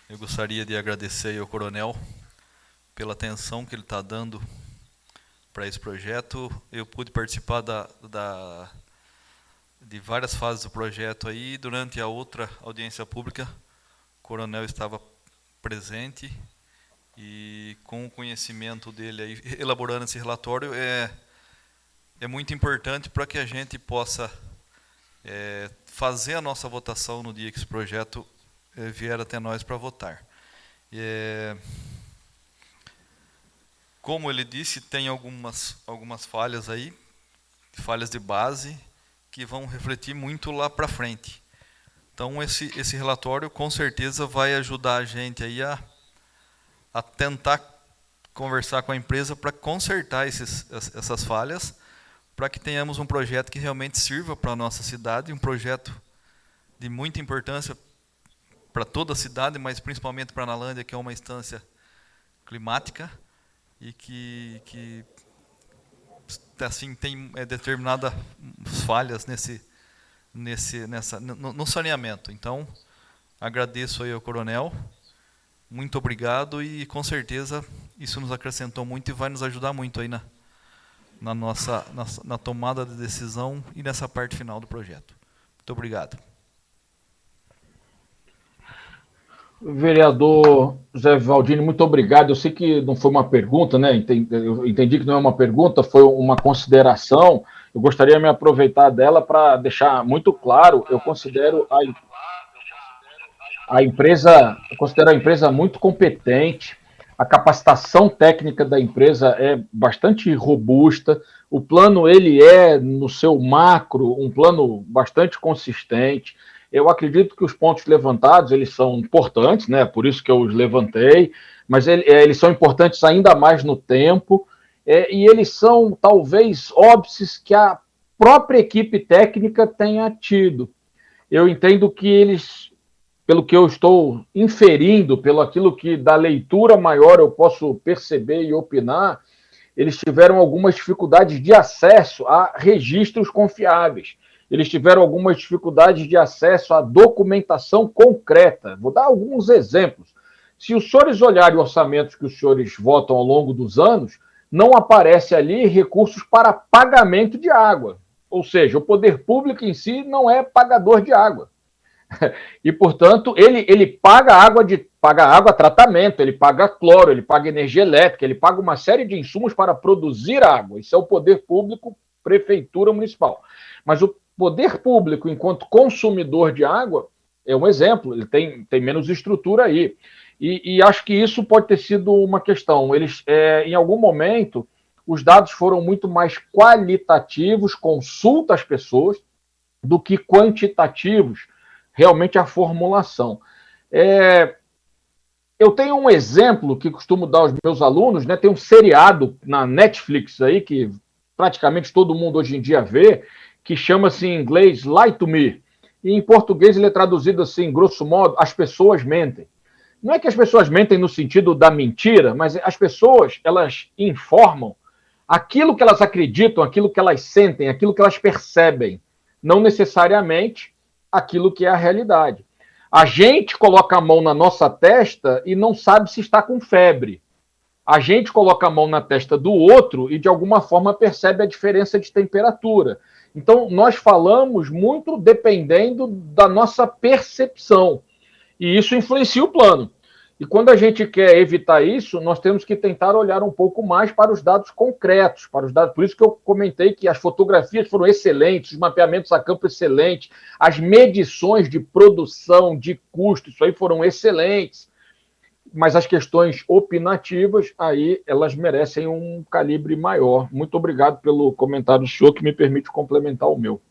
Eu gostaria de agradecer ao coronel pela atenção que ele está dando para esse projeto. Eu pude participar de várias fases do projeto aí. Durante a outra audiência pública, o coronel estava presente e com o conhecimento dele aí, elaborando esse relatório, é muito importante para que a gente possa fazer a nossa votação no dia que esse projeto vier até nós para votar. Como ele disse, tem algumas falhas aí, falhas de base, que vão refletir muito lá para frente. Então, esse relatório, com certeza, vai ajudar a gente aí a tentar conversar com a empresa para consertar essas falhas, para que tenhamos um projeto que realmente sirva para a nossa cidade, um projeto de muita importância para toda a cidade, mas principalmente para a Analândia, que é uma instância climática e que assim, tem determinadas falhas no saneamento. Então, agradeço aí ao coronel, muito obrigado, e com certeza isso nos acrescentou muito e vai nos ajudar muito aí na tomada de decisão e nessa parte final do projeto. Muito obrigado. Vereador José Vivaldini, muito obrigado. Eu sei que não foi uma pergunta, né? Eu entendi que não é uma pergunta, foi uma consideração. Eu gostaria de me aproveitar dela para deixar muito claro. Eu considero a empresa muito competente. A capacitação técnica da empresa é bastante robusta. O plano, ele é, no seu macro, um plano bastante consistente. Eu acredito que os pontos levantados, eles são importantes, né? Por isso que eu os levantei, mas eles são importantes ainda mais no tempo, e eles são, talvez, óbices que a própria equipe técnica tenha tido. Eu entendo que eles, pelo que eu estou inferindo, pelo aquilo que da leitura maior eu posso perceber e opinar, eles tiveram algumas dificuldades de acesso a registros confiáveis. Eles tiveram algumas dificuldades de acesso à documentação concreta. Vou dar alguns exemplos. Se os senhores olharem orçamentos que os senhores votam ao longo dos anos, não aparece ali recursos para pagamento de água. Ou seja, o poder público em si não é pagador de água. E, portanto, ele paga água tratamento, ele paga cloro, ele paga energia elétrica, ele paga uma série de insumos para produzir água. Isso é o poder público, prefeitura municipal. Mas o poder público, enquanto consumidor de água, é um exemplo, ele tem menos estrutura aí. E acho que isso pode ter sido uma questão. Eles, em algum momento, os dados foram muito mais qualitativos, consulta às pessoas, do que quantitativos, realmente a formulação. Eu tenho um exemplo que costumo dar aos meus alunos, né? Tem um seriado na Netflix aí, que praticamente todo mundo hoje em dia vê, que chama-se em inglês Lie to Me. E em português ele é traduzido assim, grosso modo, as pessoas mentem. Não é que as pessoas mentem no sentido da mentira, mas as pessoas, elas informam aquilo que elas acreditam, aquilo que elas sentem, aquilo que elas percebem, não necessariamente aquilo que é a realidade. A gente coloca a mão na nossa testa e não sabe se está com febre. A gente coloca a mão na testa do outro e, de alguma forma, percebe a diferença de temperatura. Então, nós falamos muito dependendo da nossa percepção. E isso influencia o plano. E quando a gente quer evitar isso, nós temos que tentar olhar um pouco mais para os dados concretos, para os dados. Por isso que eu comentei que as fotografias foram excelentes, os mapeamentos a campo excelentes, as medições de produção, de custo, isso aí foram excelentes. Mas as questões opinativas, aí elas merecem um calibre maior. Muito obrigado pelo comentário do senhor, que me permite complementar o meu.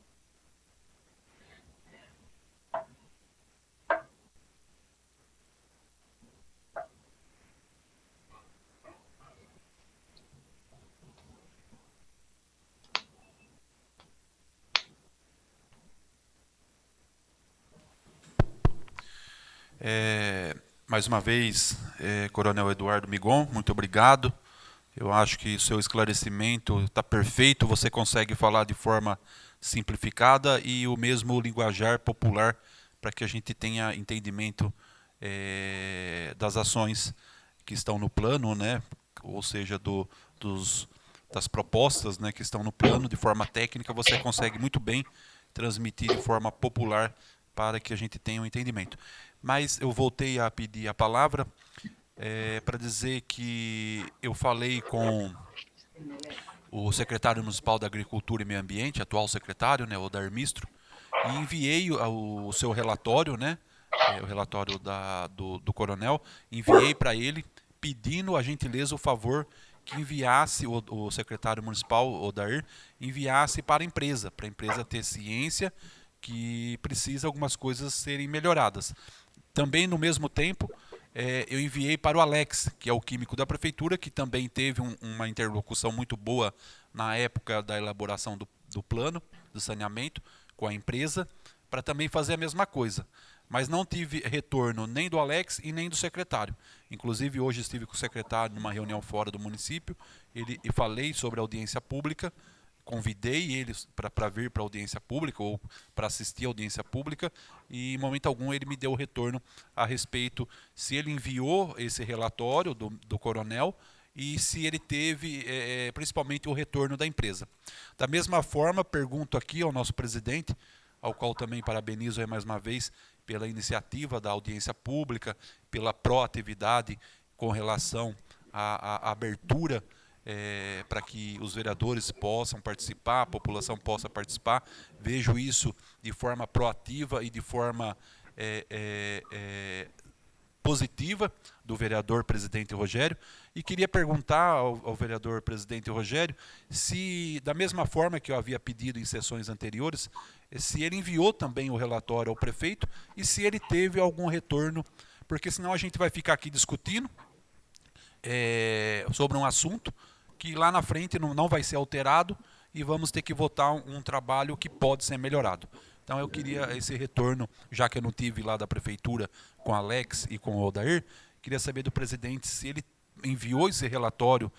Mais uma vez, Coronel Eduardo Migon, muito obrigado. Eu acho que o seu esclarecimento está perfeito, você consegue falar de forma simplificada e o mesmo linguajar popular para que a gente tenha entendimento das ações que estão no plano, né? Ou seja, das propostas, né, que estão no plano, de forma técnica, você consegue muito bem transmitir de forma popular para que a gente tenha um entendimento. Mas eu voltei a pedir a palavra para dizer que eu falei com o secretário municipal da Agricultura e Meio Ambiente, atual secretário, né, o Odair Mistro, e enviei o seu relatório, né, o relatório do coronel, enviei para ele pedindo a gentileza, o favor, que enviasse o secretário municipal, Odair, enviasse para a empresa ter ciência que precisa algumas coisas serem melhoradas. Também, no mesmo tempo, eu enviei para o Alex, que é o químico da prefeitura, que também teve uma interlocução muito boa na época da elaboração do plano de saneamento com a empresa, para também fazer a mesma coisa. Mas não tive retorno nem do Alex e nem do secretário. Inclusive, hoje estive com o secretário numa reunião fora do município, e falei sobre a audiência pública, convidei eles para vir para a audiência pública ou para assistir a audiência pública, e em momento algum ele me deu o retorno a respeito se ele enviou esse relatório do coronel e se ele teve principalmente o retorno da empresa. Da mesma forma, pergunto aqui ao nosso presidente, ao qual também parabenizo mais uma vez pela iniciativa da audiência pública, pela proatividade com relação à abertura para que os vereadores possam participar, a população possa participar. Vejo isso de forma proativa e de forma positiva do vereador presidente Rogério, e queria perguntar ao vereador presidente Rogério se, da mesma forma que eu havia pedido em sessões anteriores, se ele enviou também o relatório ao prefeito e se ele teve algum retorno, porque senão a gente vai ficar aqui discutindo sobre um assunto que lá na frente não vai ser alterado e vamos ter que votar um trabalho que pode ser melhorado. Então eu queria esse retorno, já que eu não tive lá da prefeitura com o Alex e com o Odair, queria saber do presidente se ele enviou esse relatório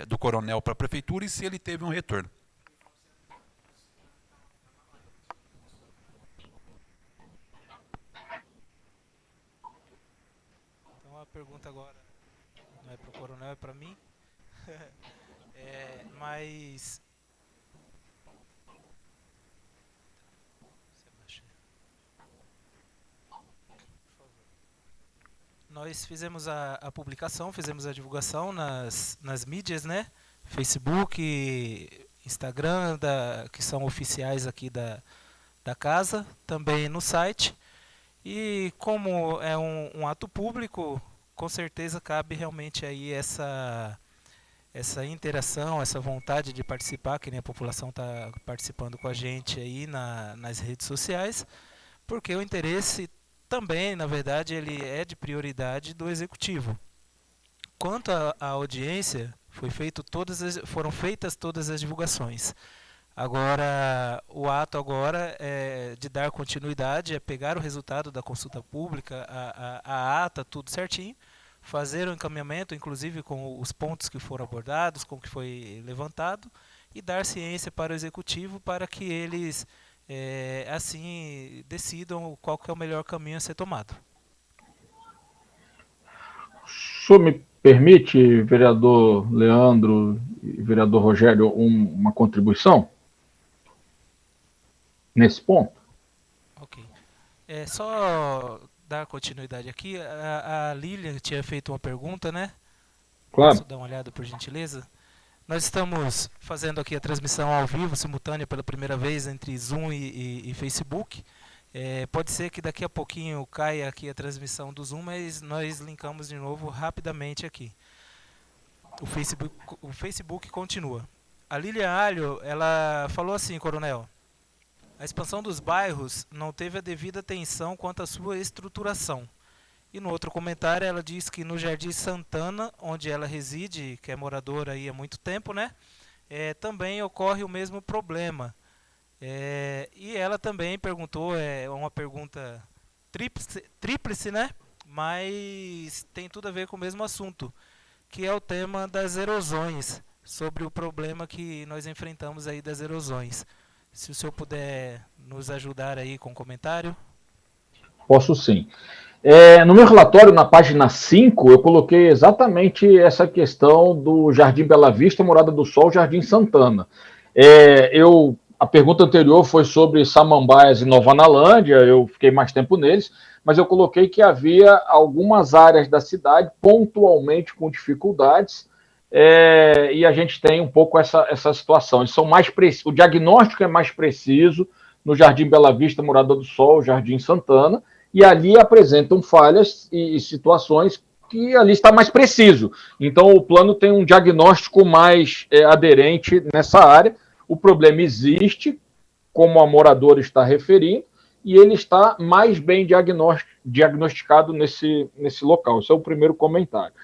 do coronel para a prefeitura e se ele teve um retorno. Então a pergunta agora não é para o coronel, é para mim. Mas nós fizemos a publicação, fizemos a divulgação nas mídias, né? Facebook, Instagram, que são oficiais aqui da casa, também no site. E como é um ato público, com certeza cabe realmente aí essa interação, essa vontade de participar, que nem a população está participando com a gente aí nas redes sociais, porque o interesse também, na verdade, ele é de prioridade do executivo. Quanto à audiência, foram feitas todas as divulgações. Agora, o ato agora é de dar continuidade, é pegar o resultado da consulta pública, a ata, tudo certinho, fazer o encaminhamento, inclusive com os pontos que foram abordados, com o que foi levantado, e dar ciência para o executivo para que eles assim decidam qual que é o melhor caminho a ser tomado. O senhor me permite, vereador Leandro e vereador Rogério, uma contribuição nesse ponto? Ok. Só dar continuidade aqui, a Lilian tinha feito uma pergunta, né? Claro. Posso dar uma olhada, por gentileza? Nós estamos fazendo aqui a transmissão ao vivo, simultânea, pela primeira vez, entre Zoom e Facebook. Pode ser que daqui a pouquinho caia aqui a transmissão do Zoom, mas nós linkamos de novo rapidamente aqui. O Facebook continua. A Lilian Alho, ela falou assim, Coronel: a expansão dos bairros não teve a devida atenção quanto à sua estruturação. E no outro comentário ela diz que no Jardim Santana, onde ela reside, que é moradora aí há muito tempo, né, também ocorre o mesmo problema. E ela também perguntou, uma pergunta tríplice, né, mas tem tudo a ver com o mesmo assunto, que é o tema das erosões, sobre o problema que nós enfrentamos aí das erosões. Se o senhor puder nos ajudar aí com um comentário. Posso sim. No meu relatório, na página 5, eu coloquei exatamente essa questão do Jardim Bela Vista, Morada do Sol, Jardim Santana. A pergunta anterior foi sobre Samambaias e Nova Analândia, eu fiquei mais tempo neles, mas eu coloquei que havia algumas áreas da cidade pontualmente com dificuldades, e a gente tem um pouco essa situação. Eles são mais o diagnóstico é mais preciso no Jardim Bela Vista, Morada do Sol, Jardim Santana, e ali apresentam falhas e situações que ali está mais preciso. Então, o plano tem um diagnóstico mais aderente nessa área. O problema existe, como a moradora está referindo, e ele está mais bem diagnosticado nesse local. Esse é o primeiro comentário.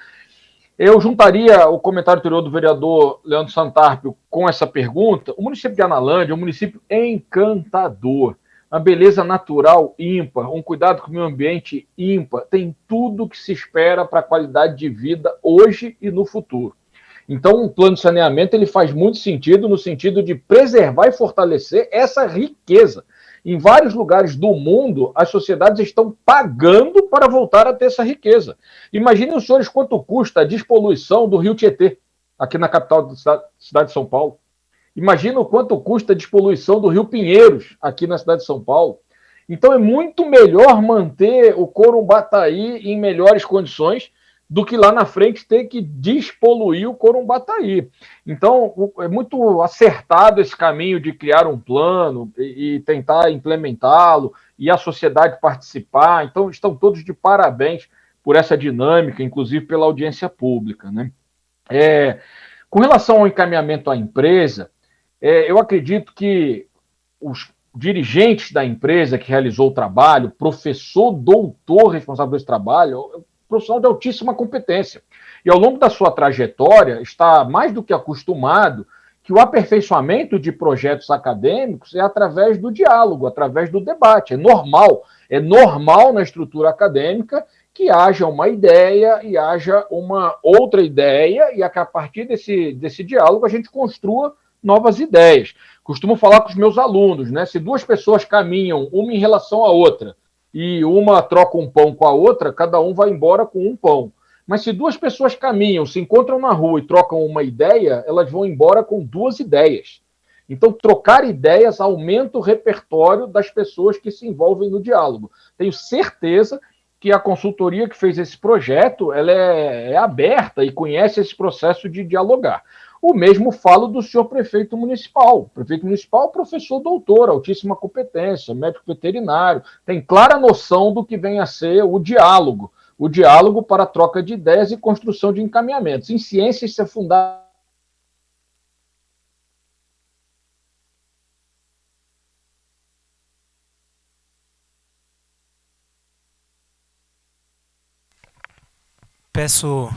Eu juntaria o comentário anterior do vereador Leandro Santarpio com essa pergunta. O município de Analândia é um município encantador, uma beleza natural ímpar, um cuidado com o meio ambiente ímpar, tem tudo que se espera para a qualidade de vida hoje e no futuro. Então, o plano de saneamento ele faz muito sentido no sentido de preservar e fortalecer essa riqueza. Em vários lugares do mundo, as sociedades estão pagando para voltar a ter essa riqueza. Imaginem os senhores quanto custa a despoluição do Rio Tietê, aqui na capital da cidade de São Paulo. Imagina o quanto custa a despoluição do Rio Pinheiros, aqui na cidade de São Paulo. Então é muito melhor manter o Corumbataí em melhores condições do que lá na frente ter que despoluir o Corumbataí. Então é muito acertado esse caminho de criar um plano e tentar implementá-lo e a sociedade participar. Então estão todos de parabéns por essa dinâmica, inclusive pela audiência pública, né? Com relação ao encaminhamento à empresa, eu acredito que os dirigentes da empresa que realizou o trabalho, professor, doutor responsável desse trabalho, é um profissional de altíssima competência. E ao longo da sua trajetória, está mais do que acostumado que o aperfeiçoamento de projetos acadêmicos é através do diálogo, através do debate. É normal na estrutura acadêmica que haja uma ideia e haja uma outra ideia e que a partir desse diálogo a gente construa novas ideias. Costumo falar com os meus alunos, né? Se duas pessoas caminham, uma em relação à outra, e uma troca um pão com a outra, cada um vai embora com um pão. Mas se duas pessoas caminham, se encontram na rua e trocam uma ideia, elas vão embora com duas ideias. Então, trocar ideias aumenta o repertório das pessoas que se envolvem no diálogo. Tenho certeza que a consultoria que fez esse projeto ela é aberta e conhece esse processo de dialogar. O mesmo falo do senhor prefeito municipal. Prefeito municipal, professor doutor, altíssima competência, médico veterinário, tem clara noção do que vem a ser o diálogo para a troca de ideias e construção de encaminhamentos. Em ciência, isso é fundamental. Peço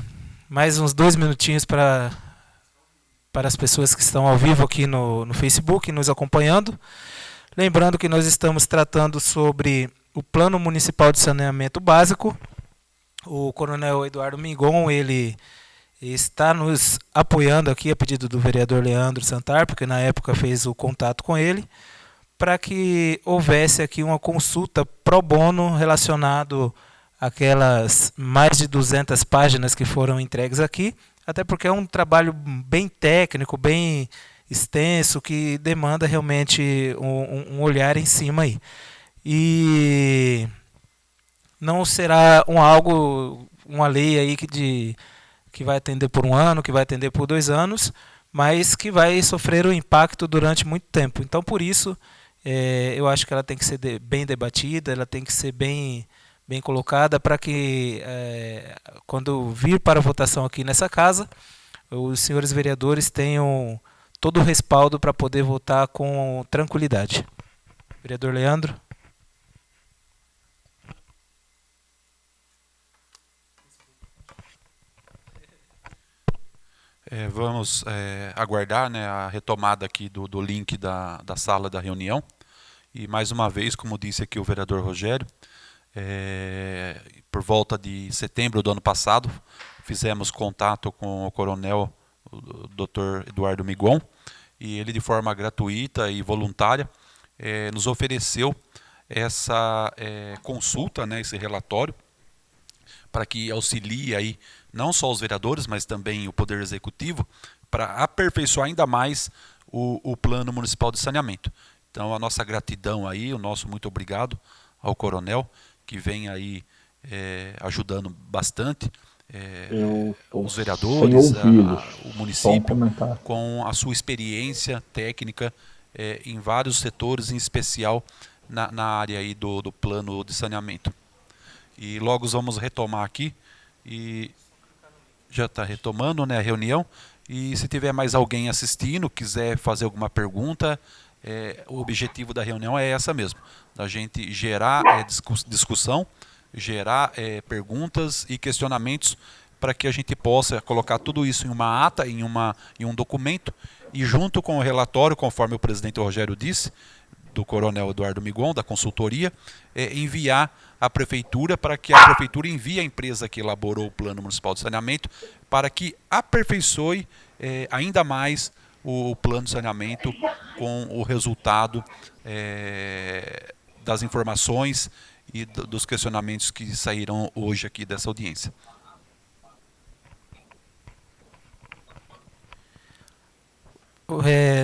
mais uns 2 minutinhos para as pessoas que estão ao vivo aqui no Facebook, nos acompanhando. Lembrando que nós estamos tratando sobre o Plano Municipal de Saneamento Básico. O Coronel Eduardo Mingon, ele está nos apoiando aqui a pedido do vereador Leandro Santarpio, que na época fez o contato com ele, para que houvesse aqui uma consulta pro bono relacionado àquelas mais de 200 páginas que foram entregues aqui, até porque é um trabalho bem técnico, bem extenso, que demanda realmente um olhar em cima aí. E não será uma lei aí que vai atender por 1 ano, que vai atender por 2 anos, mas que vai sofrer um impacto durante muito tempo. Então, por isso, eu acho que ela tem que ser bem debatida, ela tem que ser bem colocada para que, quando vir para a votação aqui nessa casa, os senhores vereadores tenham todo o respaldo para poder votar com tranquilidade. Vereador Leandro. Vamos aguardar, né, a retomada aqui do link da sala da reunião. E mais uma vez, como disse aqui o vereador Rogério, por volta de setembro do ano passado, fizemos contato com o coronel, o Dr. Eduardo Migon, e ele, de forma gratuita e voluntária, nos ofereceu essa consulta, né, esse relatório, para que auxilie aí não só os vereadores, mas também o Poder Executivo, para aperfeiçoar ainda mais o Plano Municipal de Saneamento. Então, a nossa gratidão aí, o nosso muito obrigado ao coronel, que vem aí ajudando bastante os vereadores, o município, com a sua experiência técnica em vários setores, em especial na área aí do plano de saneamento. E logo vamos retomar aqui, e já está retomando, né, a reunião, e se tiver mais alguém assistindo, quiser fazer alguma pergunta, o objetivo da reunião é essa mesmo, da gente gerar discussão, gerar perguntas e questionamentos, para que a gente possa colocar tudo isso em uma ata, em um documento, e junto com o relatório, conforme o presidente Rogério disse, do coronel Eduardo Migon, da consultoria, enviar à prefeitura, para que a prefeitura envie a empresa que elaborou o Plano Municipal de Saneamento, para que aperfeiçoe ainda mais o plano de saneamento, com o resultado das informações e dos questionamentos que saíram hoje aqui dessa audiência.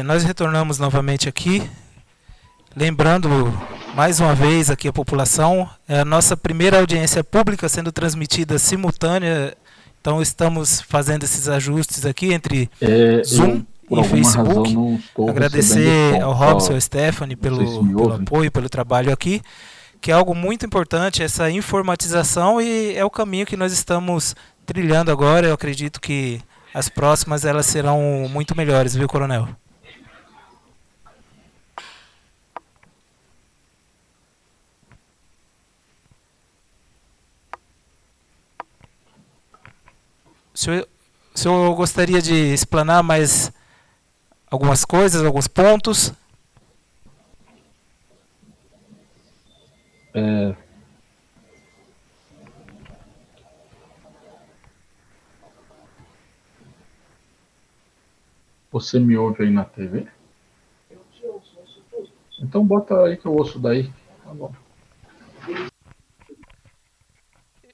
Nós retornamos novamente aqui, lembrando mais uma vez aqui a população, a nossa primeira audiência pública sendo transmitida simultânea, então estamos fazendo esses ajustes aqui entre Zoom e Facebook. Agradecer ao Robson e ao Stephanie pelo apoio, pelo trabalho aqui, que é algo muito importante, essa informatização, e é o caminho que nós estamos trilhando agora. Eu acredito que as próximas elas serão muito melhores, viu, coronel? O senhor gostaria de explanar mais algumas coisas, alguns pontos? Você me ouve aí na TV? Então bota aí que eu ouço daí. Tá bom.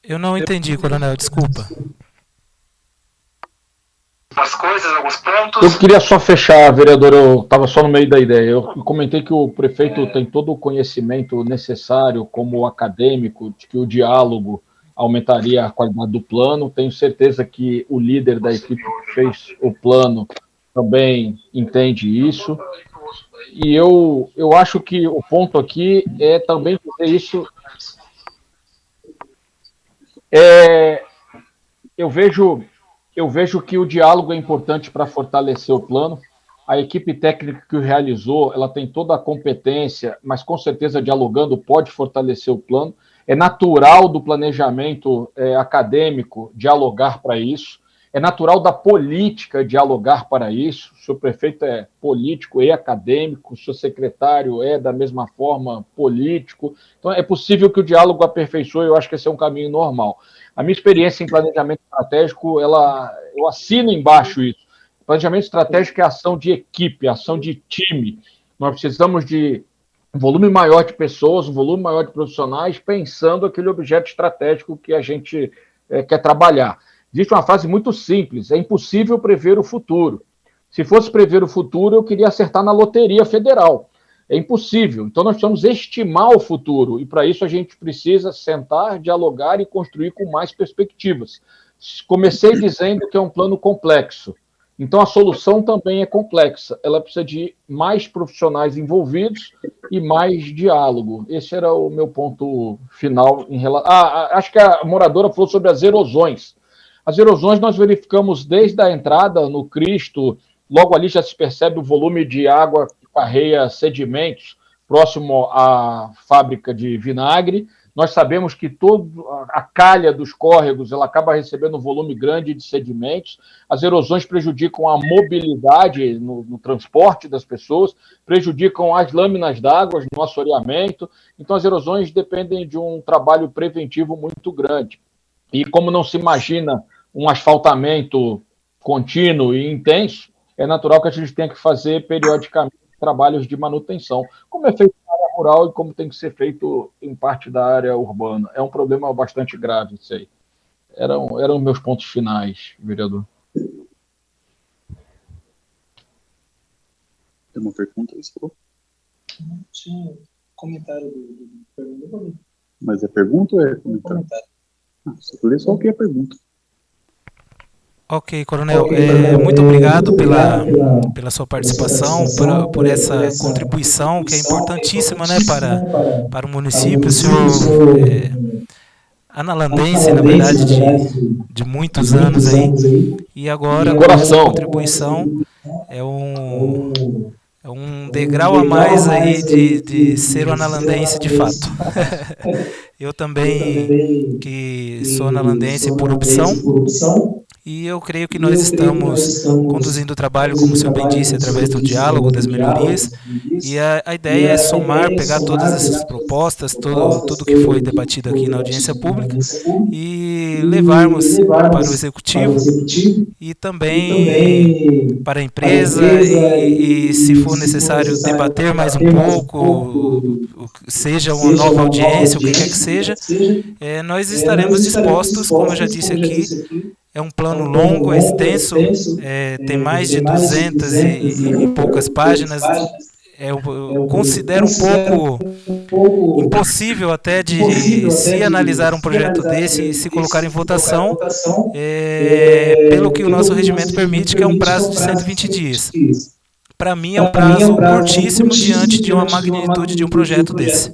Eu não entendi, coronel, desculpa. Algumas coisas, alguns pontos. Eu queria só fechar, vereador, eu estava só no meio da ideia. Eu comentei que o prefeito tem todo o conhecimento necessário como acadêmico, de que o diálogo aumentaria a qualidade do plano. Tenho certeza que o líder da equipe que fez o plano também entende isso. E eu acho que o ponto aqui é também dizer isso. Eu vejo que o diálogo é importante para fortalecer o plano. A equipe técnica que o realizou, ela tem toda a competência, mas com certeza dialogando pode fortalecer o plano. É natural do planejamento acadêmico dialogar para isso. É natural da política dialogar para isso. O senhor prefeito é político e acadêmico, o senhor secretário é, da mesma forma, político. Então, é possível que o diálogo aperfeiçoe, eu acho que esse é um caminho normal. A minha experiência em planejamento estratégico, eu assino embaixo isso. Planejamento estratégico é ação de equipe, ação de time. Nós precisamos de um volume maior de pessoas, um volume maior de profissionais, pensando aquele objeto estratégico que a gente quer trabalhar. Existe uma frase muito simples: é impossível prever o futuro. Se fosse prever o futuro, eu queria acertar na loteria federal. É impossível. Então, nós precisamos estimar o futuro, e para isso a gente precisa sentar, dialogar e construir com mais perspectivas. Comecei dizendo que é um plano complexo. Então, a solução também é complexa. Ela precisa de mais profissionais envolvidos e mais diálogo. Esse era o meu ponto final em relação. Acho que a moradora falou sobre as erosões. As erosões nós verificamos desde a entrada no Cristo, logo ali já se percebe o volume de água que carrega sedimentos próximo à fábrica de vinagre. Nós sabemos que toda a calha dos córregos ela acaba recebendo um volume grande de sedimentos. As erosões prejudicam a mobilidade no transporte das pessoas, prejudicam as lâminas d'água no assoreamento. Então, as erosões dependem de um trabalho preventivo muito grande. E como não se imagina um asfaltamento contínuo e intenso, é natural que a gente tenha que fazer periodicamente trabalhos de manutenção, como é feito na área rural e como tem que ser feito em parte da área urbana. É um problema bastante grave isso aí. Eram meus pontos finais, vereador. Tem uma pergunta aí, você falou? Tinha um comentário do Fernando. Mas é pergunta ou é comentário? Você falou só o que é pergunta. Ok, Coronel, muito obrigado pela sua participação, por essa contribuição que é importantíssima, né, para o município. O senhor analandense, na verdade, de muitos anos aí, e agora com essa contribuição é um degrau a mais aí de ser um analandense de fato. Eu também, que sou analandense por opção, e eu creio que nós estamos conduzindo o trabalho, como o senhor bem disse, através do diálogo, das melhorias, e a ideia é somar, pegar todas essas propostas, tudo que foi debatido aqui na audiência pública, e levarmos para o Executivo e também para a empresa, e se for necessário debater mais um pouco, seja uma nova audiência, o que quer que seja, nós estaremos dispostos, como eu já disse aqui. É um plano longo, é extenso, tem mais de 200 e poucas páginas. Eu considero um pouco impossível até de se analisar um projeto desse e se colocar em votação, pelo que o nosso regimento permite, que é um prazo de 120 dias. Para mim é um prazo curtíssimo diante de uma magnitude de um projeto desse.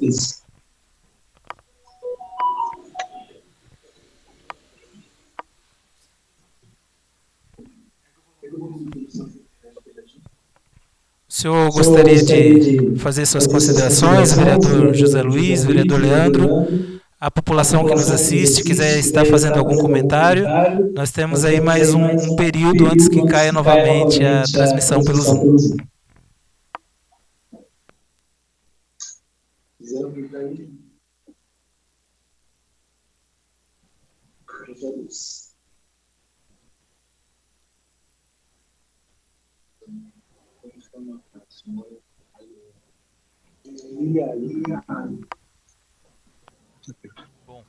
O senhor gostaria de fazer suas considerações, vereador José Luiz, vereador Leandro? A população que nos assiste, quiser estar fazendo algum comentário, nós temos aí mais um período antes que caia novamente a transmissão pelo Zoom.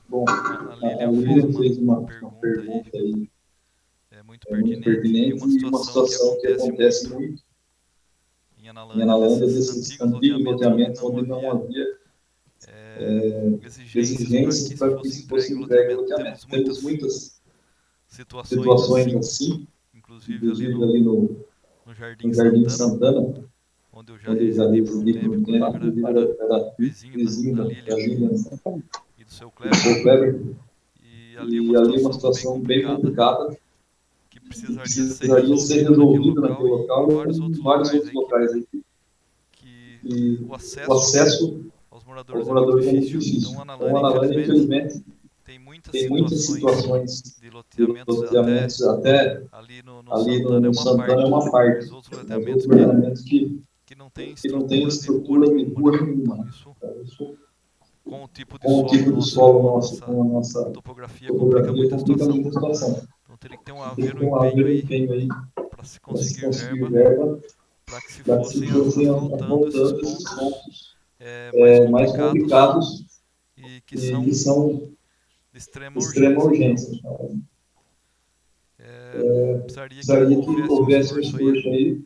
Bom, a Lília fez uma pergunta aí, muito pertinente, e uma situação que acontece muito em Analândia, desses antigos loteamentos onde não havia exigências para que se fosse entregue o loteamento. Temos muitas situações assim, inclusive ali no Jardim Santana, onde eu já residi por um tempo, era vizinho da Lília e do seu Kleber, e ali uma situação bem complicada que precisaria ser resolvida naquele local e vários outros locais aí que o acesso aos moradores é muito difícil. Então, Analândia, infelizmente, tem muitas situações de loteamentos até ali no Santana é uma parte, os outros loteamentos que não tem estrutura de rua nenhuma. Isso, com o tipo de solo nosso, com a nossa topografia, complica muito a situação. Então teria que haver um empenho aí para se conseguir verba, para que se fossem asfaltando esses pontos mais complicados e que são de extrema urgência. Precisaria que houvesse um esforço aí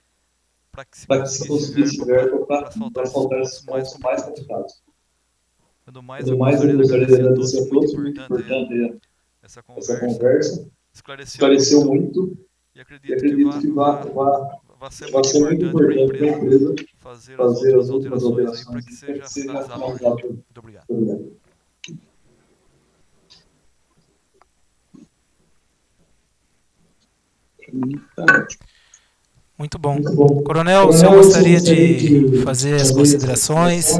para que se para que se conseguisse verba para asfaltar asfaltar esses esses pontos pontos mais mais complicados. complicados. No mais, No eu mais, eu gostaria de agradecer a todos, muito importante essa essa conversa. conversa. Esclareceu Esclareceu muito e e acredito que acredito que vai ser vai muito ser muito importante importante para a empresa fazer as fazer as últimas últimas alterações aí para alterações que para que seja seja finalizado o finalizado. projeto. Muito obrigado. Obrigado. Muito bom. Muito bom. Coronel, o senhor gostaria de fazer as considerações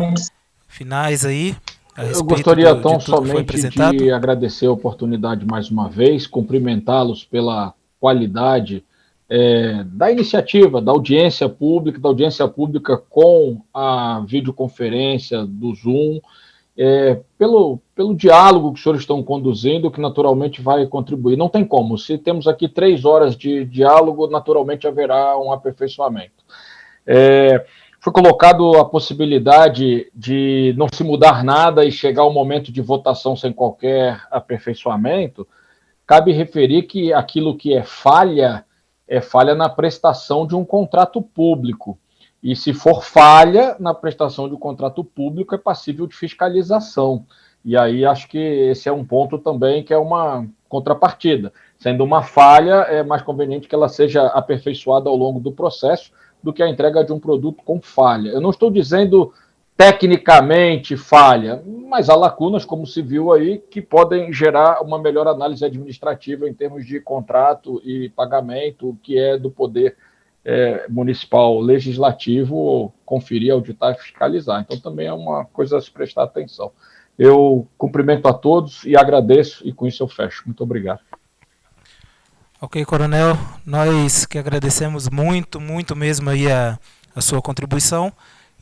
finais aí a Eu respeito gostaria de tão tudo que foi somente apresentado? de agradecer a oportunidade mais uma vez, cumprimentá-los pela qualidade da iniciativa, da audiência pública com a videoconferência do Zoom, pelo diálogo que os senhores estão conduzindo, que naturalmente vai contribuir. Não tem como, se temos aqui 3 horas de diálogo, naturalmente haverá um aperfeiçoamento. Foi colocado a possibilidade de não se mudar nada e chegar ao momento de votação sem qualquer aperfeiçoamento. Cabe referir que aquilo que é falha na prestação de um contrato público. E se for falha na prestação de um contrato público, é passível de fiscalização. E aí acho que esse é um ponto também que é uma contrapartida. Sendo uma falha, é mais conveniente que ela seja aperfeiçoada ao longo do processo do que a entrega de um produto com falha. Eu não estou dizendo tecnicamente falha, mas há lacunas, como se viu aí, que podem gerar uma melhor análise administrativa em termos de contrato e pagamento, que é do poder municipal legislativo conferir, auditar e fiscalizar. Então também é uma coisa a se prestar atenção. Eu cumprimento a todos e agradeço, e com isso eu fecho. Muito obrigado. Ok, Coronel, nós que agradecemos muito, muito mesmo aí a sua contribuição.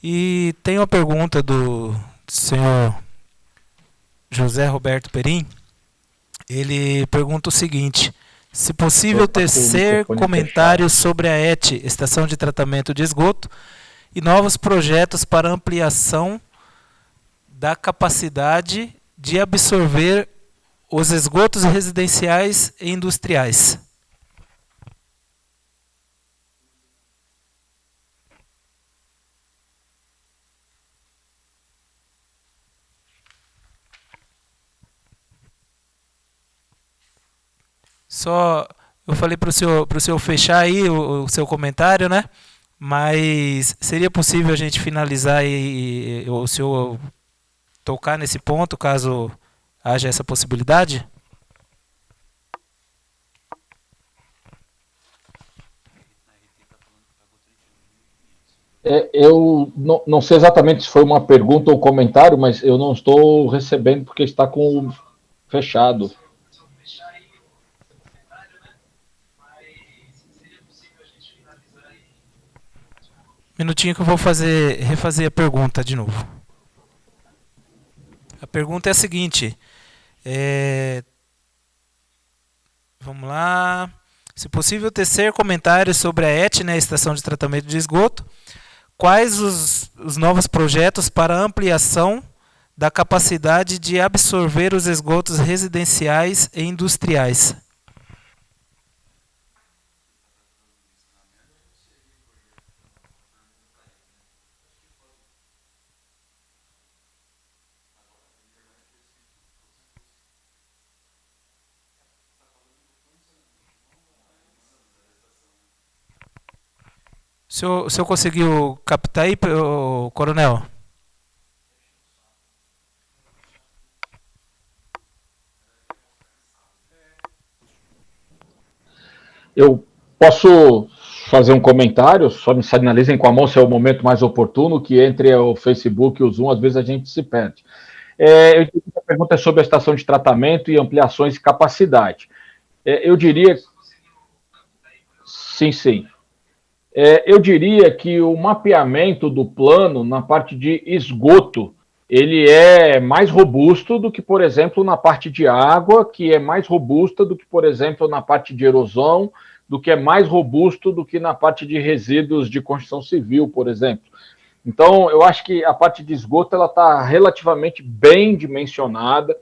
E tem uma pergunta do senhor José Roberto Perim. Ele pergunta o seguinte: se possível tecer comentários sobre a ET, Estação de Tratamento de Esgoto, e novos projetos para ampliação da capacidade de absorver os esgotos residenciais e industriais. Só eu falei para o senhor fechar aí o seu comentário, né? Mas seria possível a gente finalizar e o senhor tocar nesse ponto, caso haja essa possibilidade? Eu não sei exatamente se foi uma pergunta ou comentário, mas eu não estou recebendo porque está com fechado. Minutinho que eu vou refazer a pergunta de novo. A pergunta é a seguinte. Vamos lá. Se possível, tecer comentários sobre a ET, né, Estação de Tratamento de Esgoto. Quais os novos projetos para ampliação da capacidade de absorver os esgotos residenciais e industriais? O senhor conseguiu captar aí, Coronel? Eu posso fazer um comentário, só me sinalizem com a mão se é o momento mais oportuno, que entre o Facebook e o Zoom, às vezes a gente se perde. A pergunta é sobre a estação de tratamento e ampliações de capacidade. Eu diria... Sim. Eu diria que o mapeamento do plano na parte de esgoto, ele é mais robusto do que, por exemplo, na parte de água, que é mais robusta do que, por exemplo, na parte de erosão, do que é mais robusto do que na parte de resíduos de construção civil, por exemplo. Então, eu acho que a parte de esgoto ela está relativamente bem dimensionada.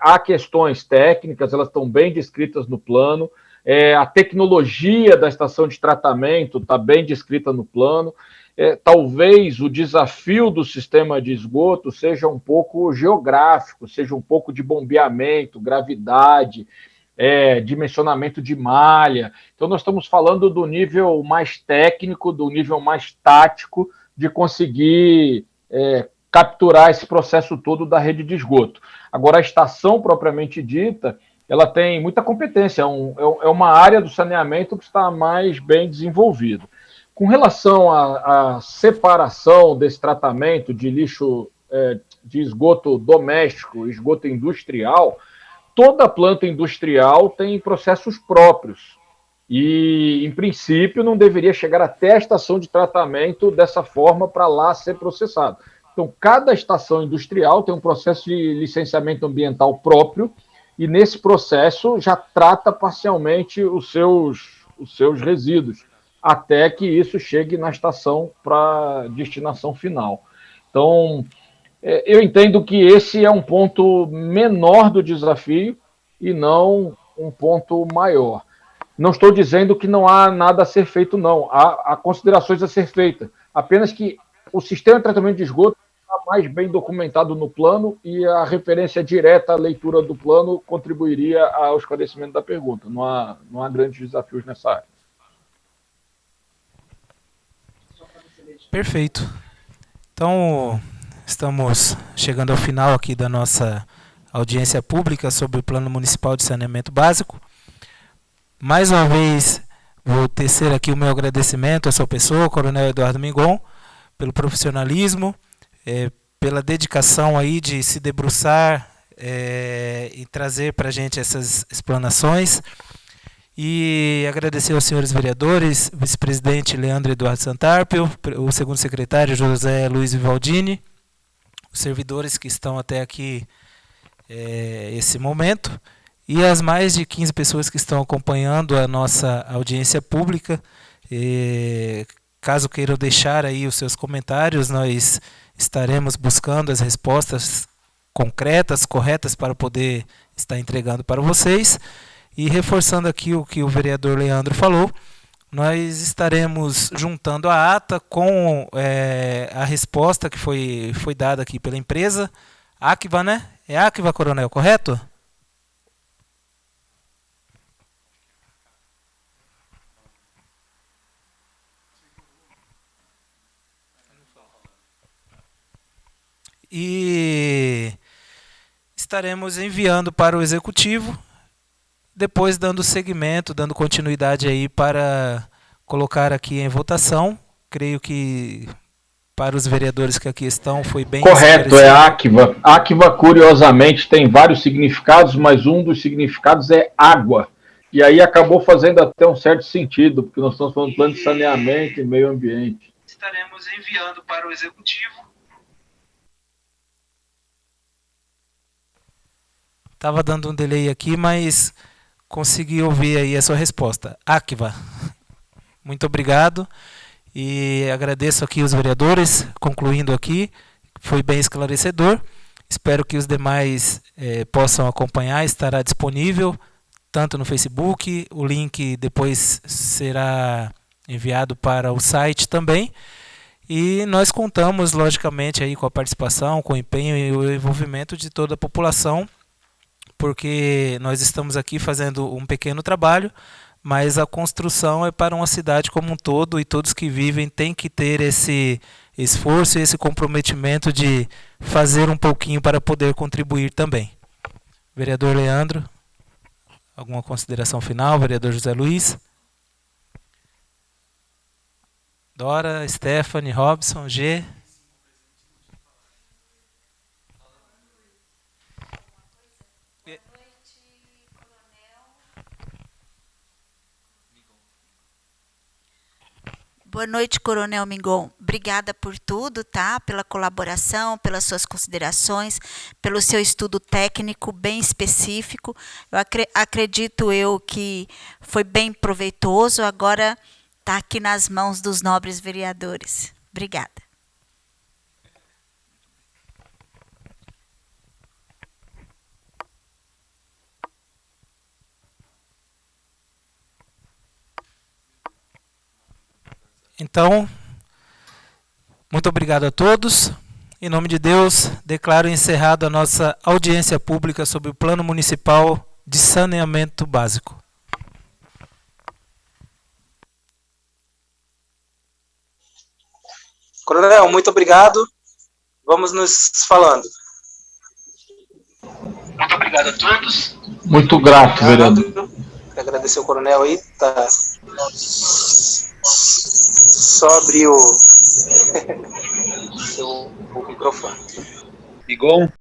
Há questões técnicas, elas estão bem descritas no plano. A tecnologia da estação de tratamento está bem descrita no plano. Talvez o desafio do sistema de esgoto seja um pouco geográfico, seja um pouco de bombeamento, gravidade, dimensionamento de malha. Então, nós estamos falando do nível mais técnico, do nível mais tático de conseguir capturar esse processo todo da rede de esgoto. Agora, a estação propriamente dita, ela tem muita competência, é uma área do saneamento que está mais bem desenvolvida. Com relação à separação desse tratamento de lixo de esgoto doméstico, esgoto industrial, toda planta industrial tem processos próprios e, em princípio, não deveria chegar até a estação de tratamento dessa forma para lá ser processado. Então, cada estação industrial tem um processo de licenciamento ambiental próprio e, nesse processo, já trata parcialmente os seus resíduos, até que isso chegue na estação para destinação final. Então, eu entendo que esse é um ponto menor do desafio e não um ponto maior. Não estou dizendo que não há nada a ser feito, não. Há considerações a ser feitas. Apenas que o sistema de tratamento de esgoto está mais bem documentado no plano e a referência direta à leitura do plano contribuiria ao esclarecimento da pergunta. Não há grandes desafios nessa área. Perfeito. Então, estamos chegando ao final aqui da nossa audiência pública sobre o Plano Municipal de Saneamento Básico. Mais uma vez, vou tecer aqui o meu agradecimento à sua pessoa, Coronel Eduardo Mingon, pelo profissionalismo, pela dedicação aí de se debruçar e trazer para a gente essas explanações. E agradecer aos senhores vereadores, vice-presidente Leandro Eduardo Santarpio, o segundo secretário José Luiz Vivaldini, os servidores que estão até aqui esse momento, e as mais de 15 pessoas que estão acompanhando a nossa audiência pública. Caso queiram deixar aí os seus comentários, nós estaremos buscando as respostas concretas, corretas, para poder estar entregando para vocês. E reforçando aqui o que o vereador Leandro falou, nós estaremos juntando a ata com a resposta que foi dada aqui pela empresa, Akiva, né? É Akiva, Coronel, correto? E estaremos enviando para o executivo, depois dando seguimento, dando continuidade aí para colocar aqui em votação. Creio que para os vereadores que aqui estão foi bem correto, é Akiva. Akiva, curiosamente, tem vários significados, mas um dos significados é água. E aí acabou fazendo até um certo sentido, porque nós estamos falando de plano de saneamento e meio ambiente. Estaremos enviando para o executivo. Estava dando um delay aqui, mas consegui ouvir aí a sua resposta. Akiva. Muito obrigado. E agradeço aqui os vereadores, concluindo aqui, foi bem esclarecedor. Espero que os demais possam acompanhar, estará disponível tanto no Facebook, o link depois será enviado para o site também. E nós contamos, logicamente, aí com a participação, com o empenho e o envolvimento de toda a população, porque nós estamos aqui fazendo um pequeno trabalho, mas a construção é para uma cidade como um todo, e todos que vivem têm que ter esse esforço e esse comprometimento de fazer um pouquinho para poder contribuir também. Vereador Leandro, alguma consideração final? Vereador José Luiz? Dora, Stephanie, Robson, G. Boa noite, Coronel Mingon. Obrigada por tudo, tá? Pela colaboração, pelas suas considerações, pelo seu estudo técnico bem específico. Eu acredito que foi bem proveitoso. Agora está aqui nas mãos dos nobres vereadores. Obrigada. Então, muito obrigado a todos. Em nome de Deus, declaro encerrada a nossa audiência pública sobre o Plano Municipal de Saneamento Básico. Coronel, muito obrigado. Vamos nos falando. Muito obrigado a todos. Muito grato, vereador. Quero agradecer o coronel aí. Tá. Só abrir o microfone. Migon,